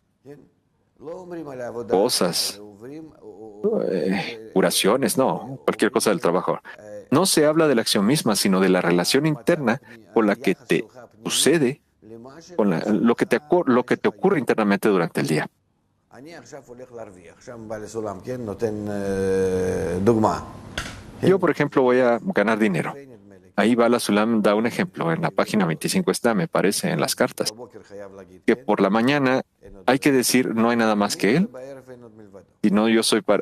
cosas, curaciones, no, cualquier cosa del trabajo. No se habla de la acción misma, sino de la relación interna con la que te sucede, con lo que te ocurre internamente durante el día. Yo, por ejemplo, voy a ganar dinero. Ahí Bala Sulam da un ejemplo. En la página 25 está, me parece, en las cartas, que por la mañana hay que decir no hay nada más que él.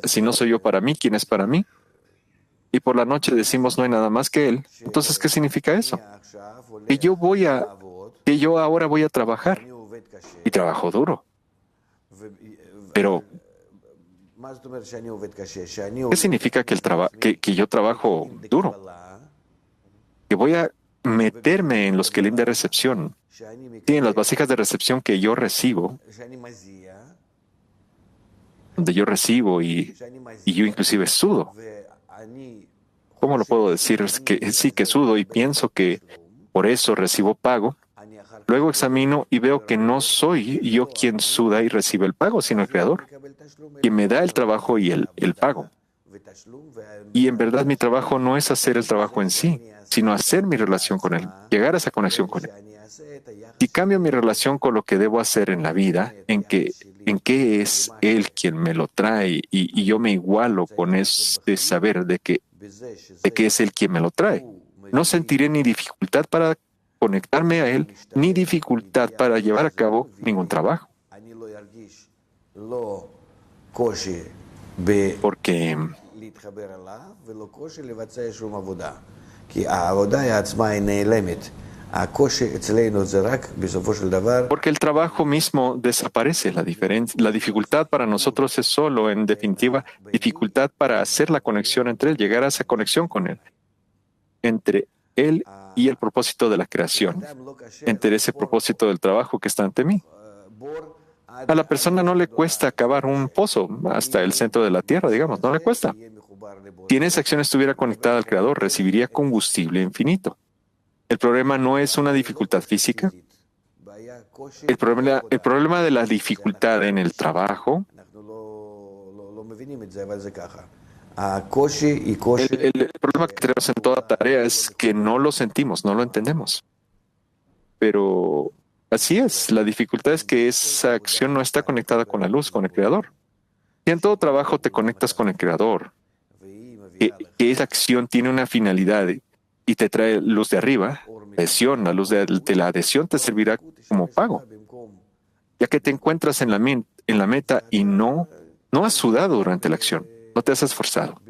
Si no soy yo para mí, ¿quién es para mí? Y por la noche decimos no hay nada más que él. Entonces, ¿qué significa eso? Que yo ahora voy a trabajar y trabajo duro. Pero, ¿qué significa que yo trabajo duro? Que voy a meterme en los kelim de recepción, sí, en las vasijas de recepción que yo recibo, donde yo recibo y yo inclusive sudo. ¿Cómo lo puedo decir? Es que sí, que sudo y pienso que por eso recibo pago. Luego examino y veo que no soy yo quien suda y recibe el pago, sino el Creador, quien me da el trabajo y el pago. Y en verdad mi trabajo no es hacer el trabajo en sí, sino hacer mi relación con Él, llegar a esa conexión con Él. Si cambio mi relación con lo que debo hacer en la vida, en qué es Él quien me lo trae, y yo me igualo con ese saber de que es Él quien me lo trae, no sentiré ni dificultad para conectarme a Él, ni dificultad para llevar a cabo ningún trabajo. Porque el trabajo mismo desaparece. La dificultad para nosotros es solo, en definitiva, dificultad para hacer la conexión entre Él, llegar a esa conexión con Él, entre Él y el propósito de la creación, entre ese propósito del trabajo que está ante mí. A la persona no le cuesta cavar un pozo hasta el centro de la tierra, digamos, no le cuesta. Si en esa acción estuviera conectada al Creador, recibiría combustible infinito. El problema no es una dificultad física. El problema de la dificultad en el trabajo, el problema que tenemos en toda tarea es que no lo sentimos, no lo entendemos. Pero así es, la dificultad es que esa acción no está conectada con la luz, con el Creador. Y en todo trabajo te conectas con el Creador, que esa acción tiene una finalidad y te trae luz de arriba, adhesión. La luz de la adhesión te servirá como pago, ya que te encuentras en la meta y no has sudado durante la acción, no te has esforzado,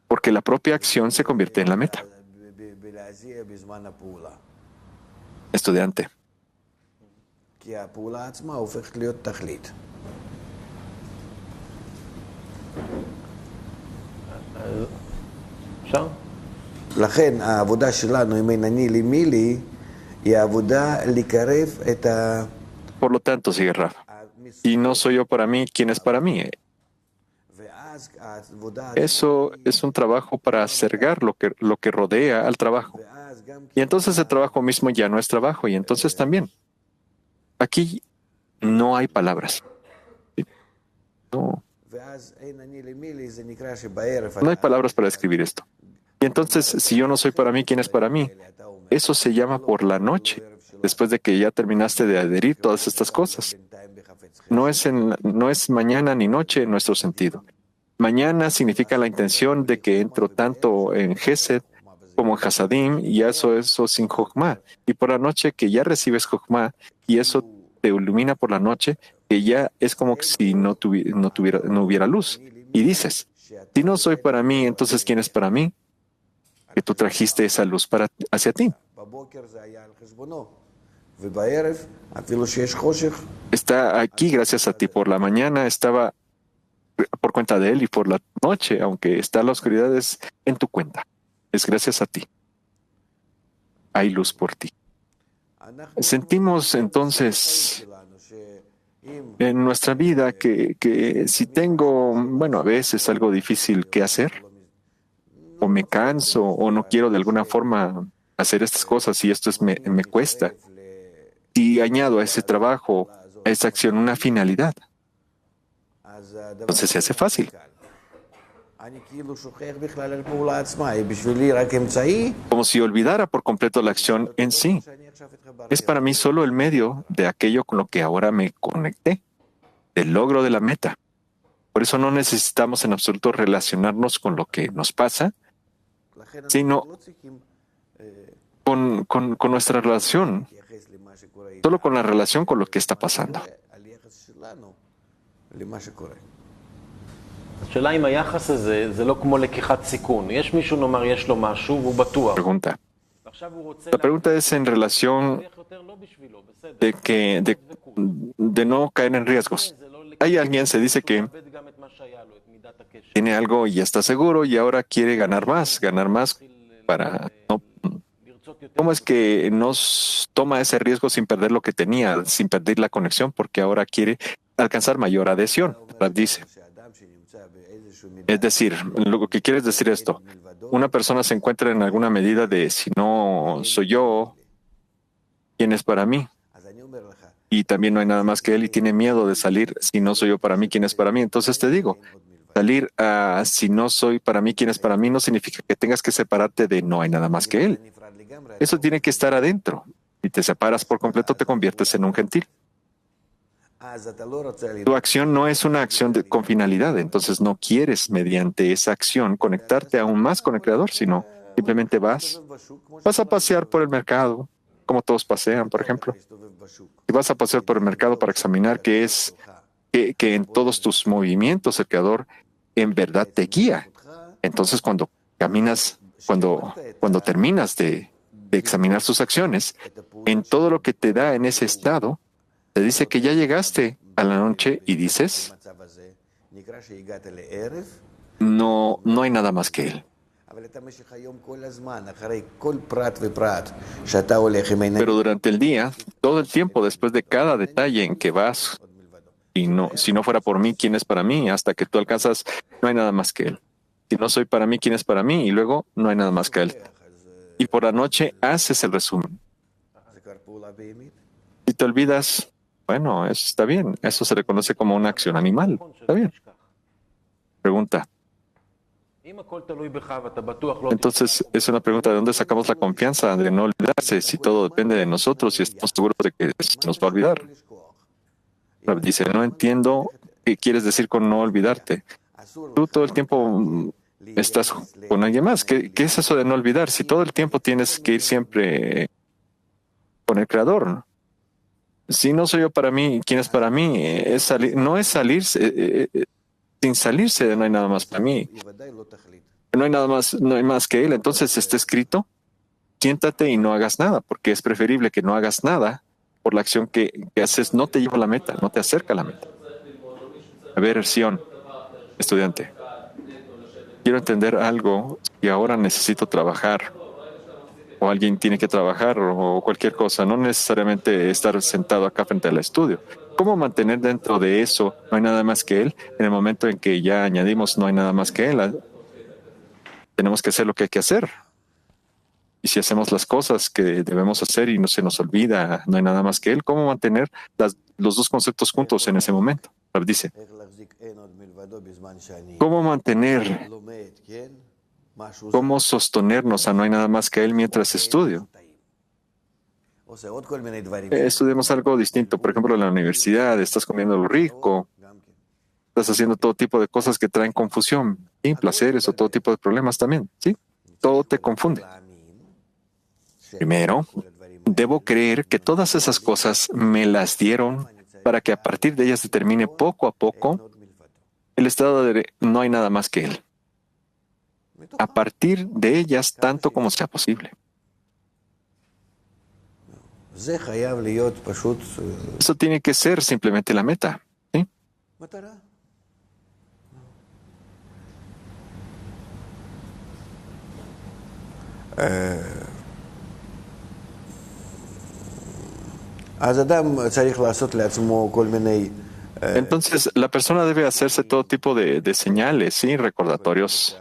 porque la propia acción se convierte en la meta. Estudiante. Por lo tanto, sigue Rafa, y no soy yo para mí, ¿quién es para mí? Eso es un trabajo para acercar lo que rodea al trabajo. Y entonces el trabajo mismo ya no es trabajo, y entonces también. Aquí no hay palabras. No hay palabras para describir esto. Y entonces, si yo no soy para mí, ¿quién es para mí? Eso se llama por la noche, después de que ya terminaste de adherir todas estas cosas. No es mañana ni noche en nuestro sentido. Mañana significa la intención de que entro tanto en Gesed como en Hasadim, y eso sin Jochma. Y por la noche que ya recibes Jochma, y eso te ilumina por la noche, que ya es como si no hubiera luz. Y dices, si no soy para mí, entonces ¿quién es para mí? Que tú trajiste esa luz hacia ti. Está aquí gracias a ti. Por la mañana estaba por cuenta de Él, y por la noche, aunque está la oscuridad, es en tu cuenta. Es gracias a ti. Hay luz por ti. Sentimos entonces en nuestra vida que si tengo, a veces algo difícil que hacer, o me canso, o no quiero de alguna forma hacer estas cosas, y esto me cuesta, y añado a ese trabajo, a esa acción, una finalidad, entonces se hace fácil. Como si olvidara por completo la acción en sí. Es para mí solo el medio de aquello con lo que ahora me conecté. del logro de la meta. Por eso no necesitamos en absoluto relacionarnos con lo que nos pasa, sino con nuestra relación, solo con la relación con lo que está pasando. השאלה אם היחס הזה, זה לא כמו לקיחת סיכון. יש מישהו נאמר, יש לו משהו והוא בטוח. Pregunta. ועכשיו הוא רוצה... La pregunta es en relación יותר לא בשבילו, בסדר. de no caer en riesgos. Hay alguien se dice que מאבד גם את מה שהיה לו, את מידת הקשר. tiene algo y ya está seguro y ahora quiere ganar más para no. לרצות יותר... ¿Cómo es que nos toma ese riesgo sin perder lo que tenía, sin perder la conexión, porque ahora quiere alcanzar mayor adhesión? Rab dice. Es decir, lo que quiere decir esto, una persona se encuentra en alguna medida de si no soy yo, ¿quién es para mí? Y también no hay nada más que él y tiene miedo de salir, si no soy yo para mí, ¿quién es para mí? Entonces te digo, salir a si no soy para mí, ¿quién es para mí? No significa que tengas que separarte de no hay nada más que él. Eso tiene que estar adentro. Si te separas por completo, te conviertes en un gentil. Tu acción no es una acción con finalidad, entonces no quieres mediante esa acción conectarte aún más con el Creador, sino simplemente vas a pasear por el mercado, como todos pasean, por ejemplo. Y vas a pasear por el mercado para examinar qué es que en todos tus movimientos el Creador en verdad te guía. Entonces cuando caminas, cuando terminas de examinar sus acciones, en todo lo que te da en ese estado, te dice que ya llegaste a la noche y dices, no hay nada más que él. Pero durante el día, todo el tiempo, después de cada detalle en que vas, y no, si no fuera por mí, ¿quién es para mí? Hasta que tú alcanzas, no hay nada más que él. Si no soy para mí, ¿quién es para mí? Y luego, no hay nada más que él. Y por la noche haces el resumen. Si te olvidas, bueno, eso está bien. Eso se reconoce como una acción animal. Está bien. Pregunta. Entonces, es una pregunta de dónde sacamos la confianza de no olvidarse si todo depende de nosotros y estamos seguros de que se nos va a olvidar. Dice, no entiendo qué quieres decir con no olvidarte. Tú todo el tiempo estás con alguien más. ¿Qué es eso de no olvidar? Si todo el tiempo tienes que ir siempre con el Creador. Si no soy yo para mí, ¿quién es para mí? No es salirse, sin salirse de no hay nada más para mí. No hay nada más, no hay más que él. Entonces está escrito, siéntate y no hagas nada, porque es preferible que no hagas nada por la acción que haces, no te lleva a la meta, no te acerca a la meta. A ver, Sion, estudiante, quiero entender algo y ahora necesito trabajar. O alguien tiene que trabajar o cualquier cosa, no necesariamente estar sentado acá frente al estudio. ¿Cómo mantener dentro de eso no hay nada más que él? En el momento en que ya añadimos no hay nada más que él, tenemos que hacer lo que hay que hacer. Y si hacemos las cosas que debemos hacer y no se nos olvida, no hay nada más que él, ¿cómo mantener los dos conceptos juntos en ese momento? Dice, ¿cómo mantener, cómo sostenernos a no hay nada más que él mientras estudio? Estudiamos algo distinto. Por ejemplo, en la universidad estás comiendo lo rico, estás haciendo todo tipo de cosas que traen confusión y placeres o todo tipo de problemas también. ¿Sí? Todo te confunde. Primero, debo creer que todas esas cosas me las dieron para que a partir de ellas determine poco a poco el estado de no hay nada más que él. A partir de ellas, tanto como sea posible. Eso tiene que ser simplemente la meta. ¿Sí? Entonces, la persona debe hacerse todo tipo de señales, ¿sí? Recordatorios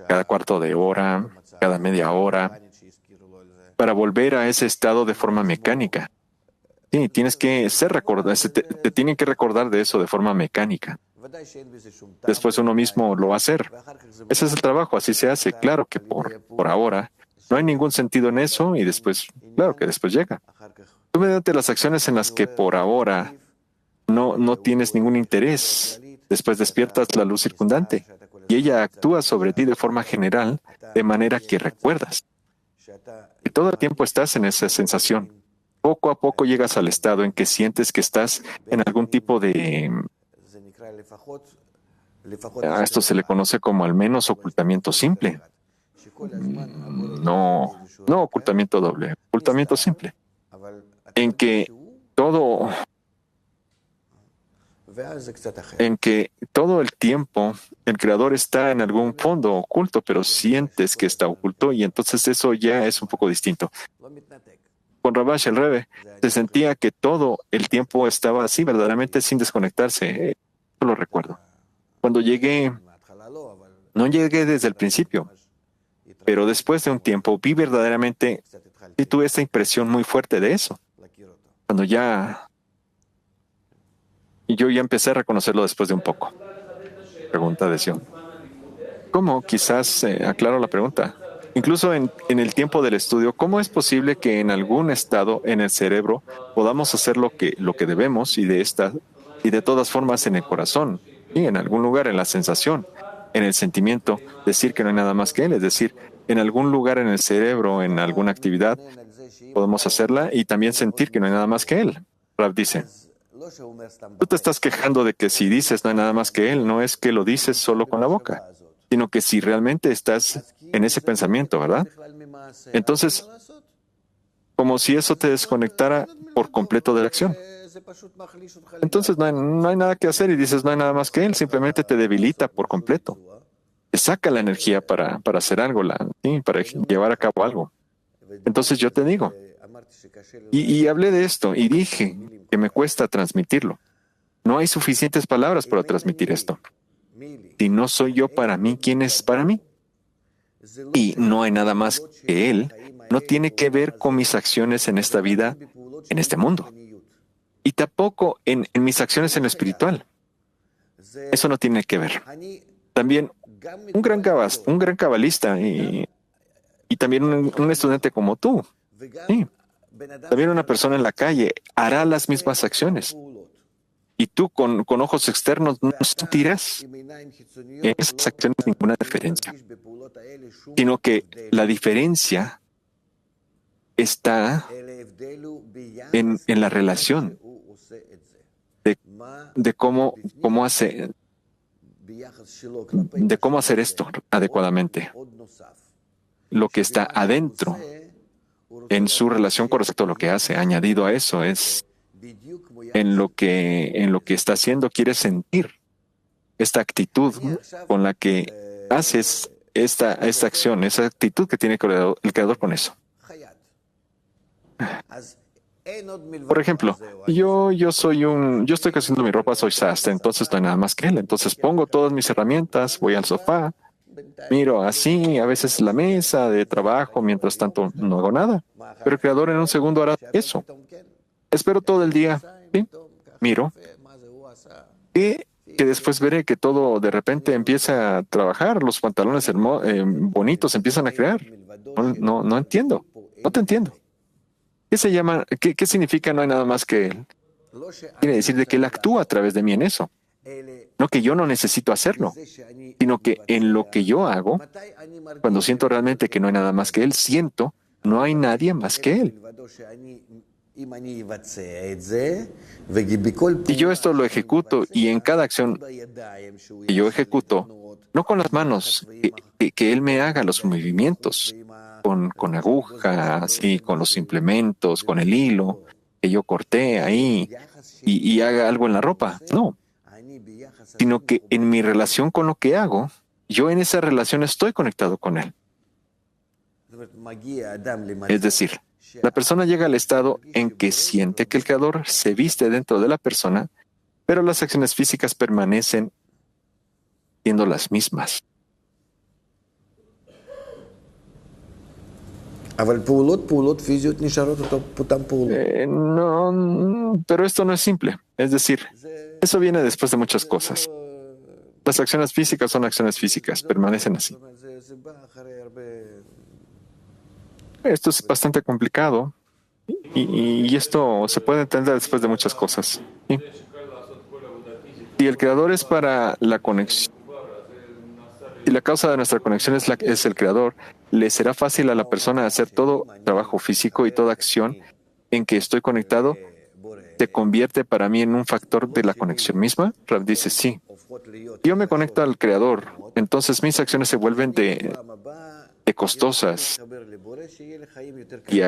cada cuarto de hora, cada media hora, para volver a ese estado de forma mecánica. Sí, tienes que ser recordado, te tienen que recordar de eso de forma mecánica. Después uno mismo lo va a hacer. Ese es el trabajo, así se hace. Claro que por ahora no hay ningún sentido en eso y después, claro que después llega. Tú mediante las acciones en las que por ahora no tienes ningún interés. Después despiertas la luz circundante y ella actúa sobre ti de forma general, de manera que recuerdas. Y todo el tiempo estás en esa sensación. Poco a poco llegas al estado en que sientes que estás en algún tipo de... A esto se le conoce como al menos ocultamiento simple. No ocultamiento doble, ocultamiento simple. En que todo el tiempo el creador está en algún fondo oculto, pero sientes que está oculto y entonces eso ya es un poco distinto. Con Rabash el Rebbe se sentía que todo el tiempo estaba así, verdaderamente sin desconectarse. Yo lo recuerdo. Cuando llegué, no llegué desde el principio, pero después de un tiempo vi verdaderamente y tuve esta impresión muy fuerte de eso. Cuando yo ya empecé a reconocerlo después de un poco. Pregunta de Sion. ¿Cómo? Quizás aclaro la pregunta. Incluso en el tiempo del estudio, ¿cómo es posible que en algún estado en el cerebro podamos hacer lo que debemos y de todas formas en el corazón y en algún lugar en la sensación, en el sentimiento, decir que no hay nada más que él, es decir, en algún lugar en el cerebro, en alguna actividad, podemos hacerla y también sentir que no hay nada más que él? Rav dice, tú te estás quejando de que si dices no hay nada más que él, no es que lo dices solo con la boca, sino que si realmente estás en ese pensamiento, ¿verdad? Entonces, como si eso te desconectara por completo de la acción. Entonces no hay nada que hacer y dices no hay nada más que él, simplemente te debilita por completo. Te saca la energía para hacer algo, para llevar a cabo algo. Entonces yo te digo, y hablé de esto y dije que me cuesta transmitirlo. No hay suficientes palabras para transmitir esto. Si no soy yo para mí, ¿quién es para mí? Y no hay nada más que él. No tiene que ver con mis acciones en esta vida, en este mundo. Y tampoco en mis acciones en lo espiritual. Eso no tiene que ver. También un gran cabalista y también un estudiante como tú. Sí. También una persona en la calle hará las mismas acciones. Y tú con ojos externos no sentirás en esas acciones ninguna diferencia, sino que la diferencia está en la relación de cómo hacer esto adecuadamente. Lo que está adentro en su relación con respecto a lo que hace, añadido a eso, es en lo que está haciendo, quiere sentir esta actitud con la que haces esta acción, esa actitud que tiene el creador con eso. Por ejemplo, yo estoy cosiendo mi ropa, soy sastre, entonces no hay nada más que él. Entonces pongo todas mis herramientas, voy al sofá, miro así, a veces la mesa de trabajo, mientras tanto no hago nada. Pero el creador en un segundo hará eso. Espero todo el día, ¿sí? Miro, y que después veré que todo de repente empieza a trabajar, los pantalones bonitos empiezan a crear. No entiendo, no te entiendo. ¿Qué significa no hay nada más que él? Quiere decir de que él actúa a través de mí en eso. No que yo no necesito hacerlo, sino que en lo que yo hago, cuando siento realmente que no hay nada más que él, siento no hay nadie más que él. Y yo esto lo ejecuto y en cada acción que yo ejecuto, no con las manos, que él me haga los movimientos, con aguja, así, con los implementos, con el hilo, que yo corté ahí y haga algo en la ropa. No, sino que en mi relación con lo que hago, yo en esa relación estoy conectado con él. Es decir, la persona llega al estado en que siente que el creador se viste dentro de la persona, pero las acciones físicas permanecen siendo las mismas. No, pero esto no es simple. Es decir, eso viene después de muchas cosas. Las acciones físicas son acciones físicas, permanecen así. Esto es bastante complicado y esto se puede entender después de muchas cosas. ¿Sí? Si el Creador es para la conexión, y la causa de nuestra conexión es el Creador, le será fácil a la persona hacer todo trabajo físico y toda acción en que estoy conectado, ¿se convierte para mí en un factor de la conexión misma? Rav dice, sí. Yo me conecto al Creador, entonces mis acciones se vuelven de costosas y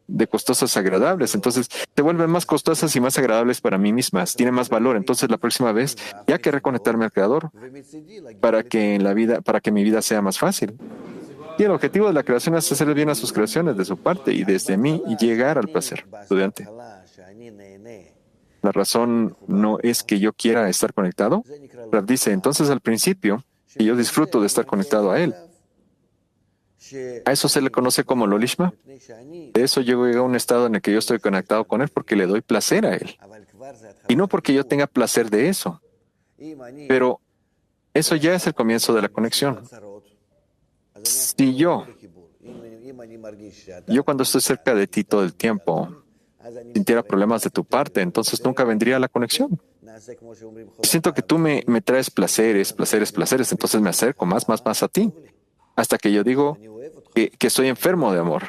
de costosas agradables. Entonces se vuelven más costosas y más agradables para mí mismas. Tienen más valor. Entonces la próxima vez ya que reconectarme al Creador para que mi vida sea más fácil. Y el objetivo de la creación es hacer bien a sus creaciones de su parte y desde mí y llegar al placer. Estudiante. La razón no es que yo quiera estar conectado. Rav dice, entonces al principio, que yo disfruto de estar conectado a él. A eso se le conoce como Lolishma. De eso llego a un estado en el que yo estoy conectado con él porque le doy placer a él. Y no porque yo tenga placer de eso. Pero eso ya es el comienzo de la conexión. Si yo cuando estoy cerca de ti todo el tiempo, sintiera problemas de tu parte, entonces nunca vendría la conexión. Siento que tú me traes placeres, entonces me acerco más a ti, hasta que yo digo que estoy enfermo de amor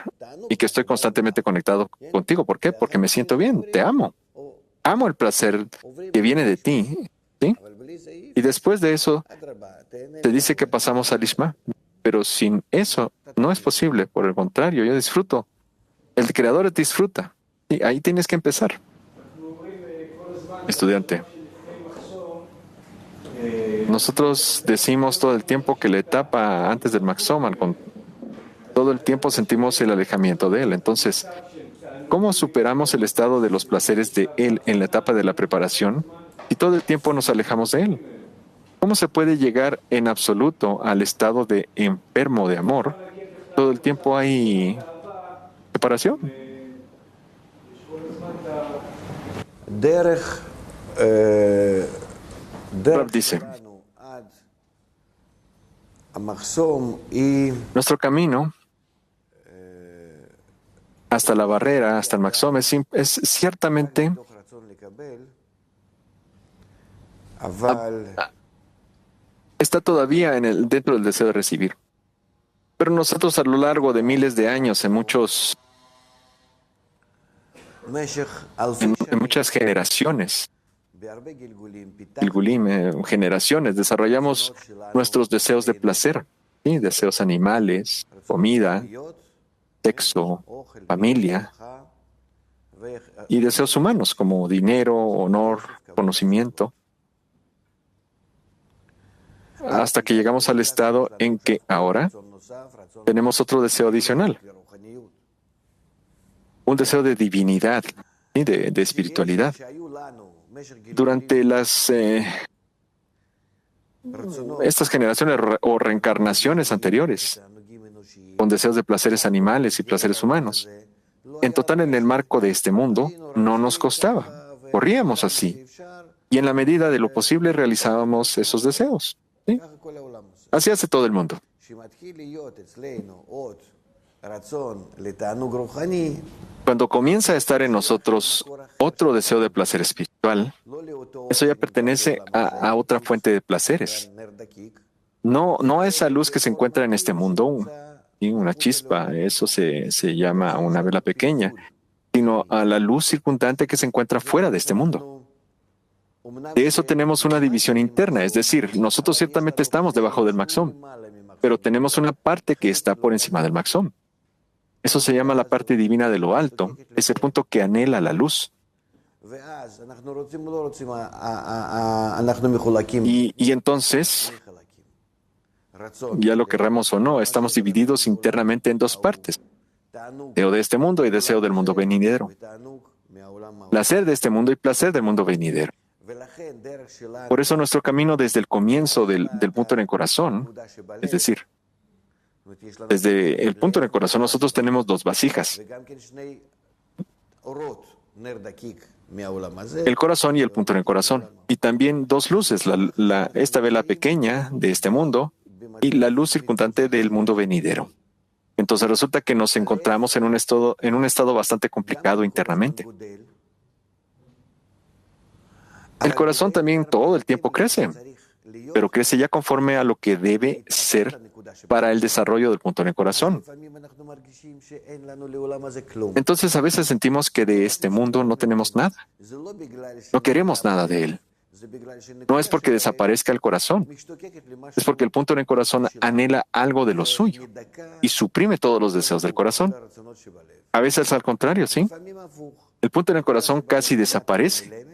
y que estoy constantemente conectado contigo. ¿Por qué? Porque me siento bien, te amo. Amo el placer que viene de ti. ¿Sí? Y después de eso, te dice que pasamos al Ishma. Pero sin eso no es posible. Por el contrario, yo disfruto. El Creador disfruta. Y ahí tienes que empezar. Estudiante. Nosotros decimos todo el tiempo que la etapa antes del Maxoman, todo el tiempo sentimos el alejamiento de él. Entonces, ¿cómo superamos el estado de los placeres de él en la etapa de la preparación y todo el tiempo nos alejamos de él? ¿Cómo se puede llegar en absoluto al estado de enfermo de amor? Todo el tiempo hay separación. Rav dice, nuestro camino hasta la barrera, hasta el Maxom, es ciertamente está todavía dentro del deseo de recibir. Pero nosotros a lo largo de miles de años, en muchas generaciones, generaciones, desarrollamos nuestros deseos de placer, ¿sí? Deseos animales, comida, sexo, familia, y deseos humanos como dinero, honor, conocimiento, hasta que llegamos al estado en que ahora tenemos otro deseo adicional, un deseo de divinidad, ¿sí? de espiritualidad. Durante estas generaciones o reencarnaciones anteriores, con deseos de placeres animales y placeres humanos, en total en el marco de este mundo, no nos costaba. Corríamos así. Y en la medida de lo posible realizábamos esos deseos. ¿Sí? Así hace todo el mundo. Cuando comienza a estar en nosotros otro deseo de placer espiritual, eso ya pertenece a otra fuente de placeres. No a esa luz que se encuentra en este mundo, y una chispa, eso se llama una vela pequeña, sino a la luz circundante que se encuentra fuera de este mundo. De eso tenemos una división interna, es decir, nosotros ciertamente estamos debajo del Maxom, pero tenemos una parte que está por encima del Maxom. Eso se llama la parte divina de lo alto, ese punto que anhela la luz. Y entonces, ya lo querramos o no, estamos divididos internamente en dos partes. Deseo de este mundo y deseo del mundo venidero. Placer de este mundo y placer del mundo venidero. Por eso nuestro camino desde el comienzo del punto en el corazón, es decir, desde el punto en el corazón nosotros tenemos dos vasijas, el corazón y el punto en el corazón, y también dos luces, esta vela pequeña de este mundo y la luz circundante del mundo venidero. Entonces resulta que nos encontramos en un estado bastante complicado internamente. El corazón también todo el tiempo crece, pero crece ya conforme a lo que debe ser para el desarrollo del punto en el corazón. Entonces a veces sentimos que de este mundo no tenemos nada, no queremos nada de él. No es porque desaparezca el corazón, es porque el punto en el corazón anhela algo de lo suyo y suprime todos los deseos del corazón. A veces al contrario, ¿sí? El punto en el corazón casi desaparece.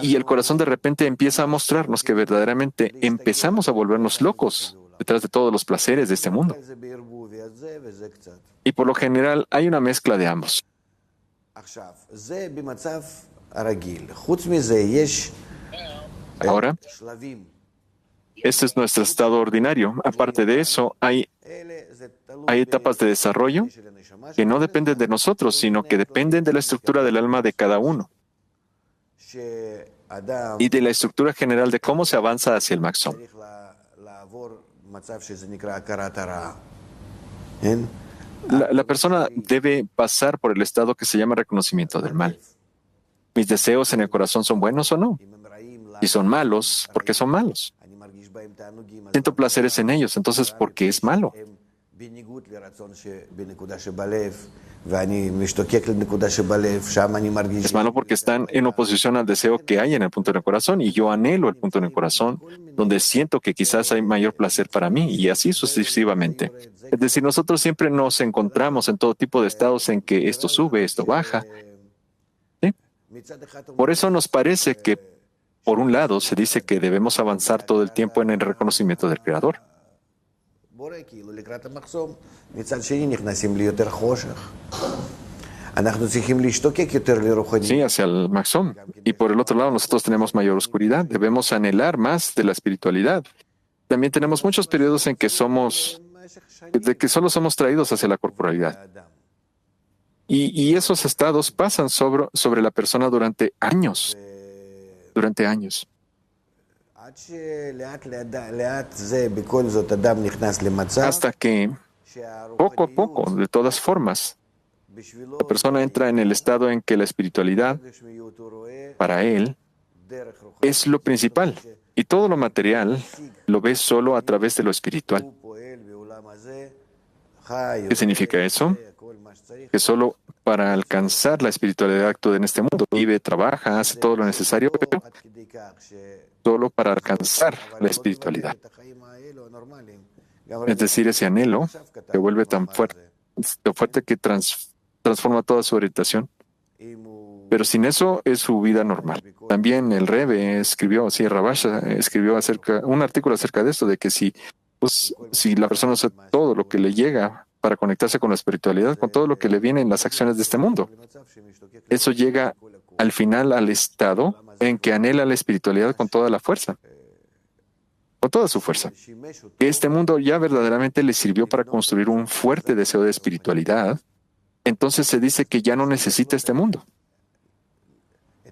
Y el corazón de repente empieza a mostrarnos que verdaderamente empezamos a volvernos locos detrás de todos los placeres de este mundo. Y por lo general hay una mezcla de ambos. Ahora, este es nuestro estado ordinario. Aparte de eso, hay etapas de desarrollo que no dependen de nosotros, sino que dependen de la estructura del alma de cada uno y de la estructura general de cómo se avanza hacia el Maxom. La persona debe pasar por el estado que se llama reconocimiento del mal. ¿Mis deseos en el corazón son buenos o no? Si son malos, ¿por qué son malos? Siento placeres en ellos, entonces ¿por qué es malo? Es malo porque están en oposición al deseo que hay en el punto del corazón y yo anhelo el punto en el corazón donde siento que quizás hay mayor placer para mí y así sucesivamente. Es decir, nosotros siempre nos encontramos en todo tipo de estados en que esto sube, esto baja. ¿Sí? Por eso nos parece que, por un lado, se dice que debemos avanzar todo el tiempo en el reconocimiento del Creador. Sí, hacia el Maxom. Y por el otro lado, nosotros tenemos mayor oscuridad. Debemos anhelar más de la espiritualidad. También tenemos muchos periodos en que solo somos traídos hacia la corporalidad. Y esos estados pasan sobre la persona durante años. Durante años. Hasta que, poco a poco, de todas formas, la persona entra en el estado en que la espiritualidad, para él, es lo principal. Y todo lo material lo ve solo a través de lo espiritual. ¿Qué significa eso? Que solo para alcanzar la espiritualidad actúa en este mundo. Vive, trabaja, hace todo lo necesario, pero solo para alcanzar la espiritualidad. Es decir, ese anhelo se vuelve tan fuerte que transforma toda su orientación. Pero sin eso es su vida normal. También el Rebbe escribió, Rabasha escribió un artículo acerca de esto, de que si la persona hace todo lo que le llega para conectarse con la espiritualidad, con todo lo que le viene en las acciones de este mundo, eso llega al final al estado en que anhela la espiritualidad con toda la fuerza, con toda su fuerza. Que este mundo ya verdaderamente le sirvió para construir un fuerte deseo de espiritualidad, entonces se dice que ya no necesita este mundo.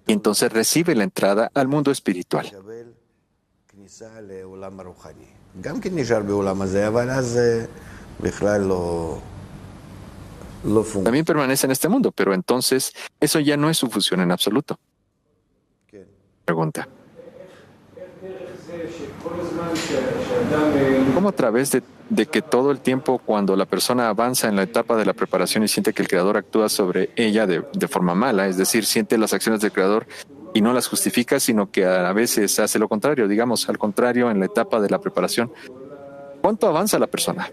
Y entonces recibe la entrada al mundo espiritual. También permanece en este mundo, pero entonces eso ya no es su función en absoluto. Pregunta. ¿Cómo a través de que todo el tiempo cuando la persona avanza en la etapa de la preparación y siente que el Creador actúa sobre ella de forma mala, es decir, siente las acciones del Creador y no las justifica, sino que a veces hace lo contrario, digamos, al contrario en la etapa de la preparación? ¿Cuánto avanza la persona?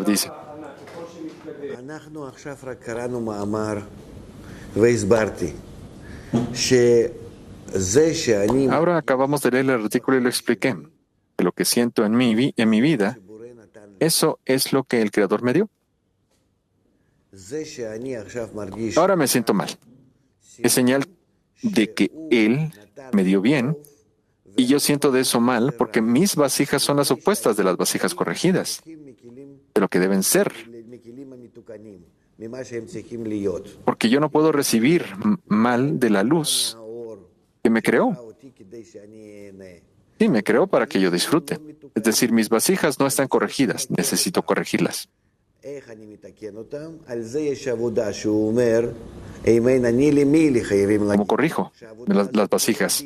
Dice. Ahora acabamos de leer el artículo y lo expliqué. Que lo que siento en mi vida, eso es lo que el Creador me dio. Ahora me siento mal. Es señal de que Él me dio bien y yo siento de eso mal porque mis vasijas son las opuestas de las vasijas corregidas, de lo que deben ser. Porque yo no puedo recibir mal de la luz que me creó. Sí, me creó para que yo disfrute. Es decir, mis vasijas no están corregidas, necesito corregirlas. ¿Cómo corrijo las vasijas?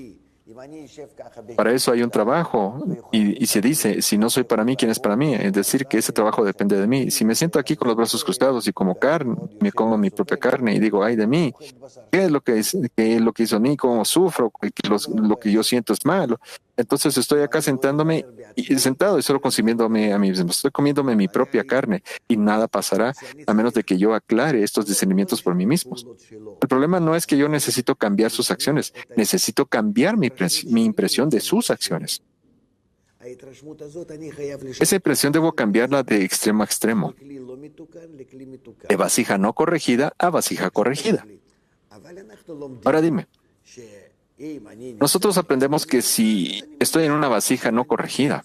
Para eso hay un trabajo y se dice, si no soy para mí, ¿quién es para mí? Es decir, que ese trabajo depende de mí. Si me siento aquí con los brazos cruzados y como carne, me como mi propia carne y digo, ay de mí, ¿qué es lo que, qué es lo que hizo a mí? ¿Cómo sufro? Lo que yo siento es malo. Entonces estoy acá sentándome y sentado y solo consumiéndome a mí mismo. Estoy comiéndome mi propia carne y nada pasará a menos de que yo aclare estos discernimientos por mí mismo. El problema no es que yo necesito cambiar sus acciones, necesito cambiar mi impresión de sus acciones. Esa impresión debo cambiarla de extremo a extremo, de vasija no corregida a vasija corregida. Ahora dime, nosotros aprendemos que si estoy en una vasija no corregida,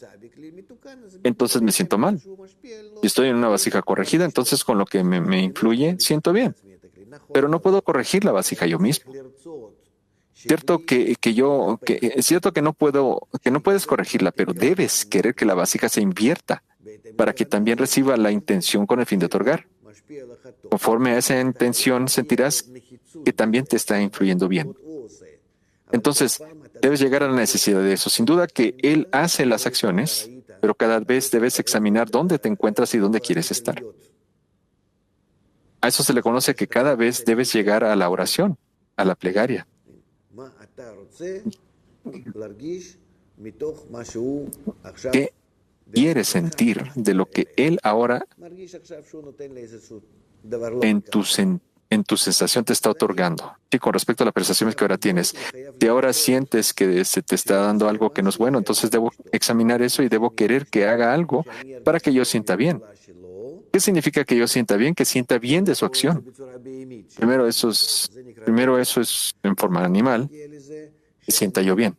entonces me siento mal. Si estoy en una vasija corregida, entonces con lo que me influye, siento bien. Pero no puedo corregir la vasija yo mismo. Es cierto que no puedes corregirla, pero debes querer que la vasija se invierta para que también reciba la intención con el fin de otorgar. Conforme a esa intención, sentirás que también te está influyendo bien. Entonces, debes llegar a la necesidad de eso. Sin duda que Él hace las acciones, pero cada vez debes examinar dónde te encuentras y dónde quieres estar. A eso se le conoce que cada vez debes llegar a la oración, a la plegaria. ¿Qué quieres sentir de lo que Él ahora en tu sensación te está otorgando? Sí, con respecto a las percepciones que ahora tienes. Si ahora sientes que se te está dando algo que no es bueno, entonces debo examinar eso y debo querer que haga algo para que yo sienta bien. ¿Qué significa que yo sienta bien? Que sienta bien de su acción. Primero eso es en forma animal, que sienta yo bien.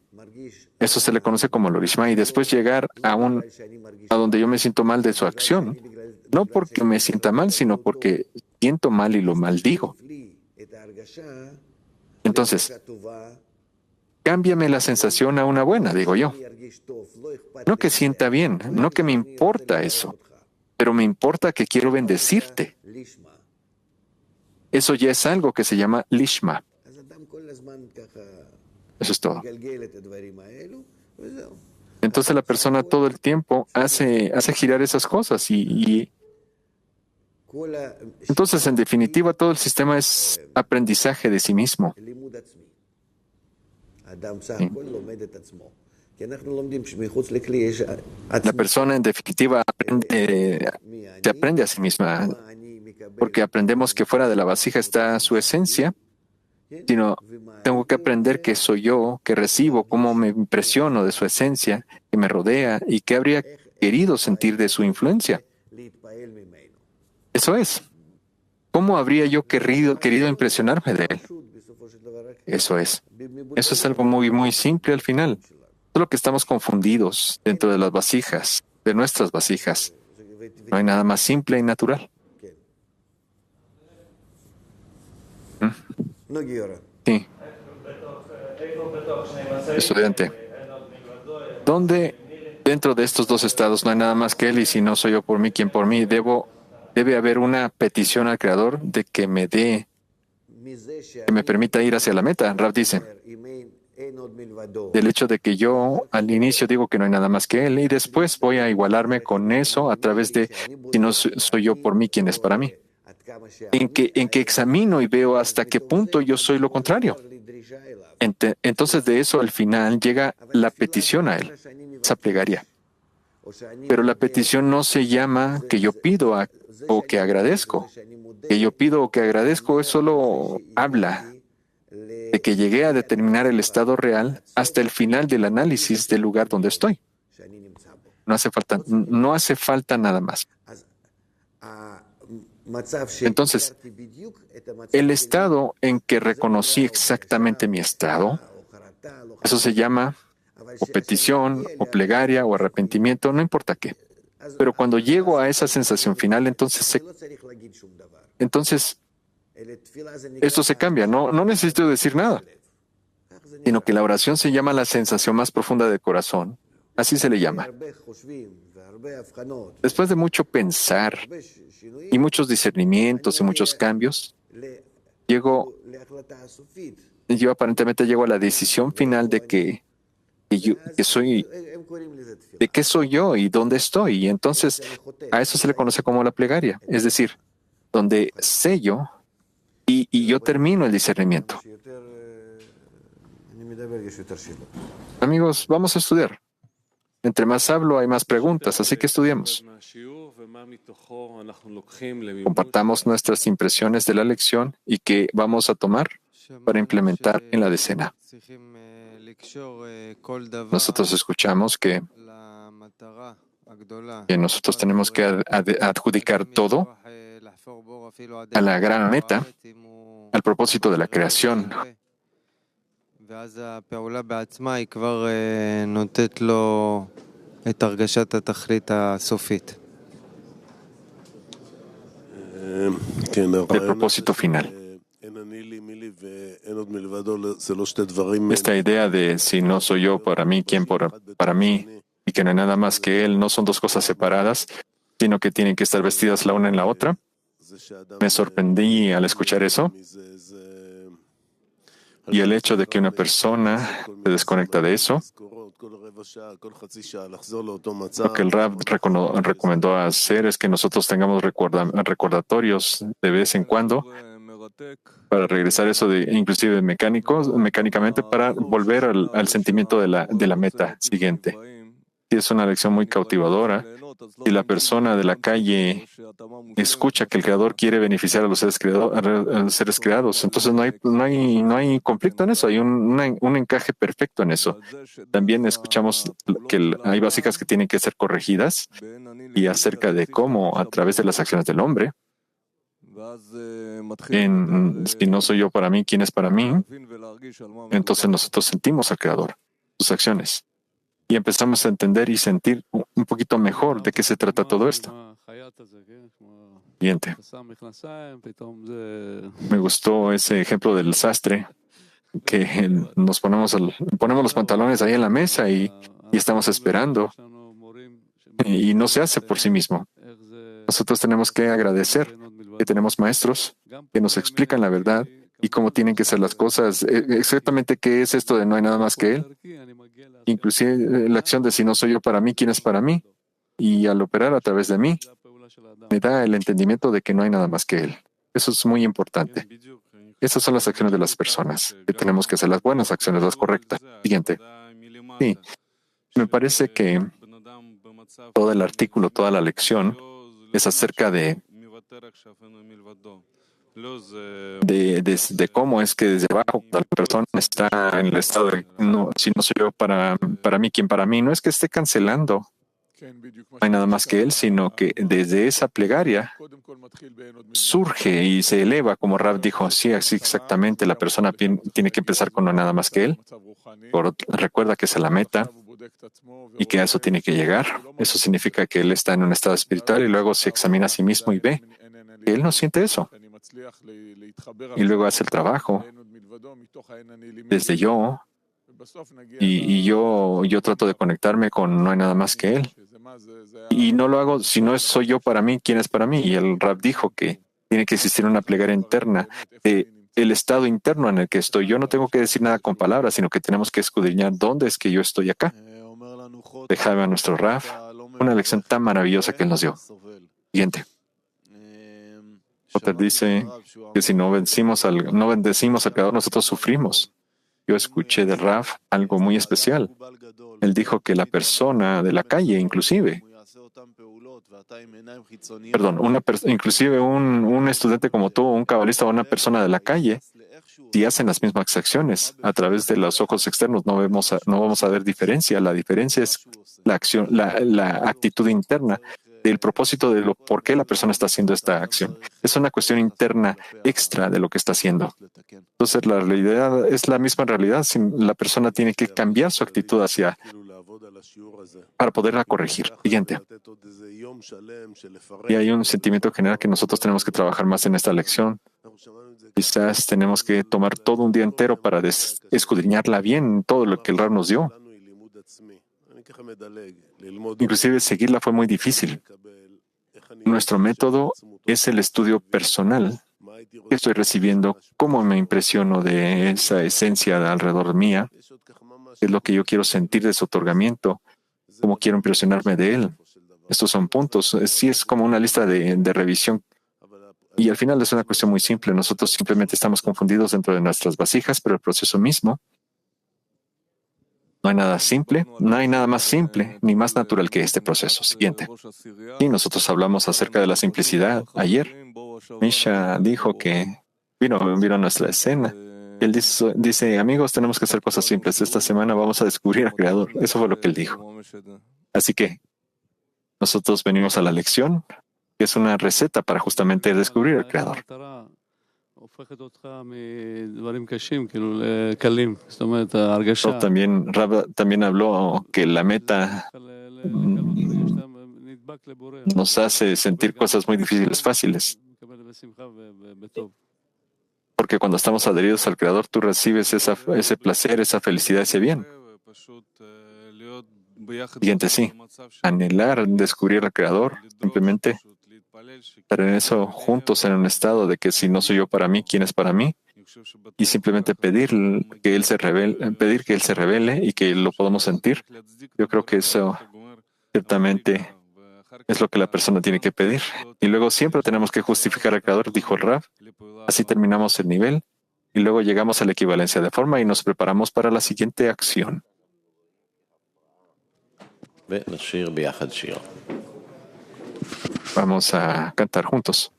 Eso se le conoce como lorishma y después llegar a donde yo me siento mal de su acción. No porque me sienta mal, sino porque siento mal y lo maldigo. Entonces, cámbiame la sensación a una buena, digo yo. No que sienta bien, no que me importa eso, pero me importa que quiero bendecirte. Eso ya es algo que se llama lishma. Eso es todo. Entonces la persona todo el tiempo hace girar esas cosas y entonces en definitiva todo el sistema es aprendizaje de sí mismo. ¿Sí? La persona en definitiva se aprende a sí misma porque aprendemos que fuera de la vasija está su esencia, sino tengo que aprender que soy yo, que recibo, cómo me impresiono de su esencia, que me rodea y qué habría querido sentir de su influencia. Eso es. ¿Cómo habría yo querido impresionarme de él? Eso es. Eso es algo muy, muy simple al final. Solo que estamos confundidos dentro de las vasijas, de nuestras vasijas. No hay nada más simple y natural. Sí. Estudiante. ¿Dónde dentro de estos dos estados no hay nada más que Él y si no soy yo por mí, quien por mí? Debe haber una petición al Creador de que me permita ir hacia la meta. Rav dice, del hecho de que yo al inicio digo que no hay nada más que Él y después voy a igualarme con eso a través de si no soy yo por mí, quien es para mí. En que examino y veo hasta qué punto yo soy lo contrario. Entonces de eso al final llega la petición a Él, esa plegaria. Pero la petición no se llama que yo pido o que agradezco. Que yo pido o que agradezco es solo habla de que llegué a determinar el estado real hasta el final del análisis del lugar donde estoy. No hace falta nada más. Entonces, el estado en que reconocí exactamente mi estado, eso se llama o petición, o plegaria, o arrepentimiento, no importa qué. Pero cuando llego a esa sensación final, entonces esto se cambia. No necesito decir nada, sino que la oración se llama la sensación más profunda del corazón. Así se le llama. Después de mucho pensar y muchos discernimientos y muchos cambios, yo aparentemente llego a la decisión final de que de qué soy yo y dónde estoy. Y entonces a eso se le conoce como la plegaria, es decir, donde sé yo y yo termino el discernimiento. Amigos, vamos a estudiar. Entre más hablo, hay más preguntas, así que estudiemos. Compartamos nuestras impresiones de la lección y qué vamos a tomar para implementar en la decena. Nosotros escuchamos que nosotros tenemos que adjudicar todo a la gran meta, al propósito de la creación. El propósito final. Esta idea de si no soy yo para mí, ¿quién para mí? Y que no hay nada más que Él, no son dos cosas separadas, sino que tienen que estar vestidas la una en la otra. Me sorprendí al escuchar eso. Y el hecho de que una persona se desconecta de eso, lo que el Rab recomendó hacer es que nosotros tengamos recordatorios de vez en cuando para regresar eso inclusive mecánicamente para volver al sentimiento de la meta siguiente. Y es una lección muy cautivadora. Si la persona de la calle escucha que el Creador quiere beneficiar a los seres creados, entonces no hay conflicto en eso, hay un encaje perfecto en eso. También escuchamos que hay básicas que tienen que ser corregidas y acerca de cómo a través de las acciones del hombre, si no soy yo para mí, ¿quién es para mí? Entonces nosotros sentimos al Creador, sus acciones. Y empezamos a entender y sentir un poquito mejor de qué se trata todo esto. Siguiente. Me gustó ese ejemplo del sastre, que nos ponemos los pantalones ahí en la mesa y estamos esperando. Y no se hace por sí mismo. Nosotros tenemos que agradecer que tenemos maestros que nos explican la verdad y cómo tienen que ser las cosas, exactamente qué es esto de no hay nada más que Él. Inclusive la acción de si no soy yo para mí, ¿quién es para mí? Y al operar a través de mí, me da el entendimiento de que no hay nada más que Él. Eso es muy importante. Esas son las acciones de las personas, que tenemos que hacer las buenas acciones, las correctas. Siguiente. Sí, me parece que todo el artículo, toda la lección es acerca de cómo es que desde abajo la persona está en el estado de si no soy yo para mí, ¿quién para mí? No es que esté cancelando, no hay nada más que Él, sino que desde esa plegaria surge y se eleva, como Rab dijo, sí, así exactamente, la persona tiene que empezar con no nada más que Él. Recuerda que esa es la meta y que a eso tiene que llegar. Eso significa que Él está en un estado espiritual y luego se examina a sí mismo y ve que Él no siente eso. Y luego hace el trabajo desde yo y yo trato de conectarme con no hay nada más que Él. Y no lo hago si no soy yo para mí, ¿quién es para mí? Y el Rab dijo que tiene que existir una plegaria interna de el estado interno en el que estoy. Yo no tengo que decir nada con palabras, sino que tenemos que escudriñar dónde es que yo estoy acá. Dejaba a nuestro Rab una lección tan maravillosa que Él nos dio. Siguiente. Potter dice que si no bendecimos al Creador, nosotros sufrimos. Yo escuché de Rav algo muy especial. Él dijo que la persona de la calle, inclusive un estudiante como tú, un cabalista o una persona de la calle, si hacen las mismas acciones a través de los ojos externos, no vamos a ver diferencia. La diferencia es la acción, la actitud interna del propósito de por qué la persona está haciendo esta acción. Es una cuestión interna extra de lo que está haciendo. Entonces, la realidad es la misma realidad. La persona tiene que cambiar su actitud para poderla corregir. Siguiente. Y hay un sentimiento general que nosotros tenemos que trabajar más en esta lección. Quizás tenemos que tomar todo un día entero para escudriñarla bien, todo lo que el Rab nos dio. Inclusive seguirla fue muy difícil. Nuestro método es el estudio personal que estoy recibiendo, cómo me impresiono de esa esencia alrededor mía, qué es lo que yo quiero sentir de su otorgamiento, cómo quiero impresionarme de él. Estos son puntos. Sí, es como una lista de revisión. Y al final es una cuestión muy simple. Nosotros simplemente estamos confundidos dentro de nuestras vasijas, pero el proceso mismo, no hay nada simple, no hay nada más simple ni más natural que este proceso. Siguiente. Sí, nosotros hablamos acerca de la simplicidad ayer. Misha dijo que vino a nuestra escena. Él dice, amigos, tenemos que hacer cosas simples. Esta semana vamos a descubrir al Creador. Eso fue lo que él dijo. Así que nosotros venimos a la lección, que es una receta para justamente descubrir al Creador. Pero también Rab también habló que la meta nos hace sentir cosas muy difíciles fáciles. Porque cuando estamos adheridos al Creador, tú recibes ese placer, esa felicidad, ese bien. Siguiente, sí. Anhelar, descubrir al Creador, simplemente estar en eso juntos en un estado de que si no soy yo para mí, ¿quién es para mí? Y simplemente pedir que Él se revele y que lo podamos sentir. Yo creo que eso ciertamente es lo que la persona tiene que pedir. Y luego siempre tenemos que justificar al Creador, dijo el Rav. Así terminamos el nivel y luego llegamos a la equivalencia de forma y nos preparamos para la siguiente acción. Vamos a cantar juntos.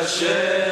Hashem,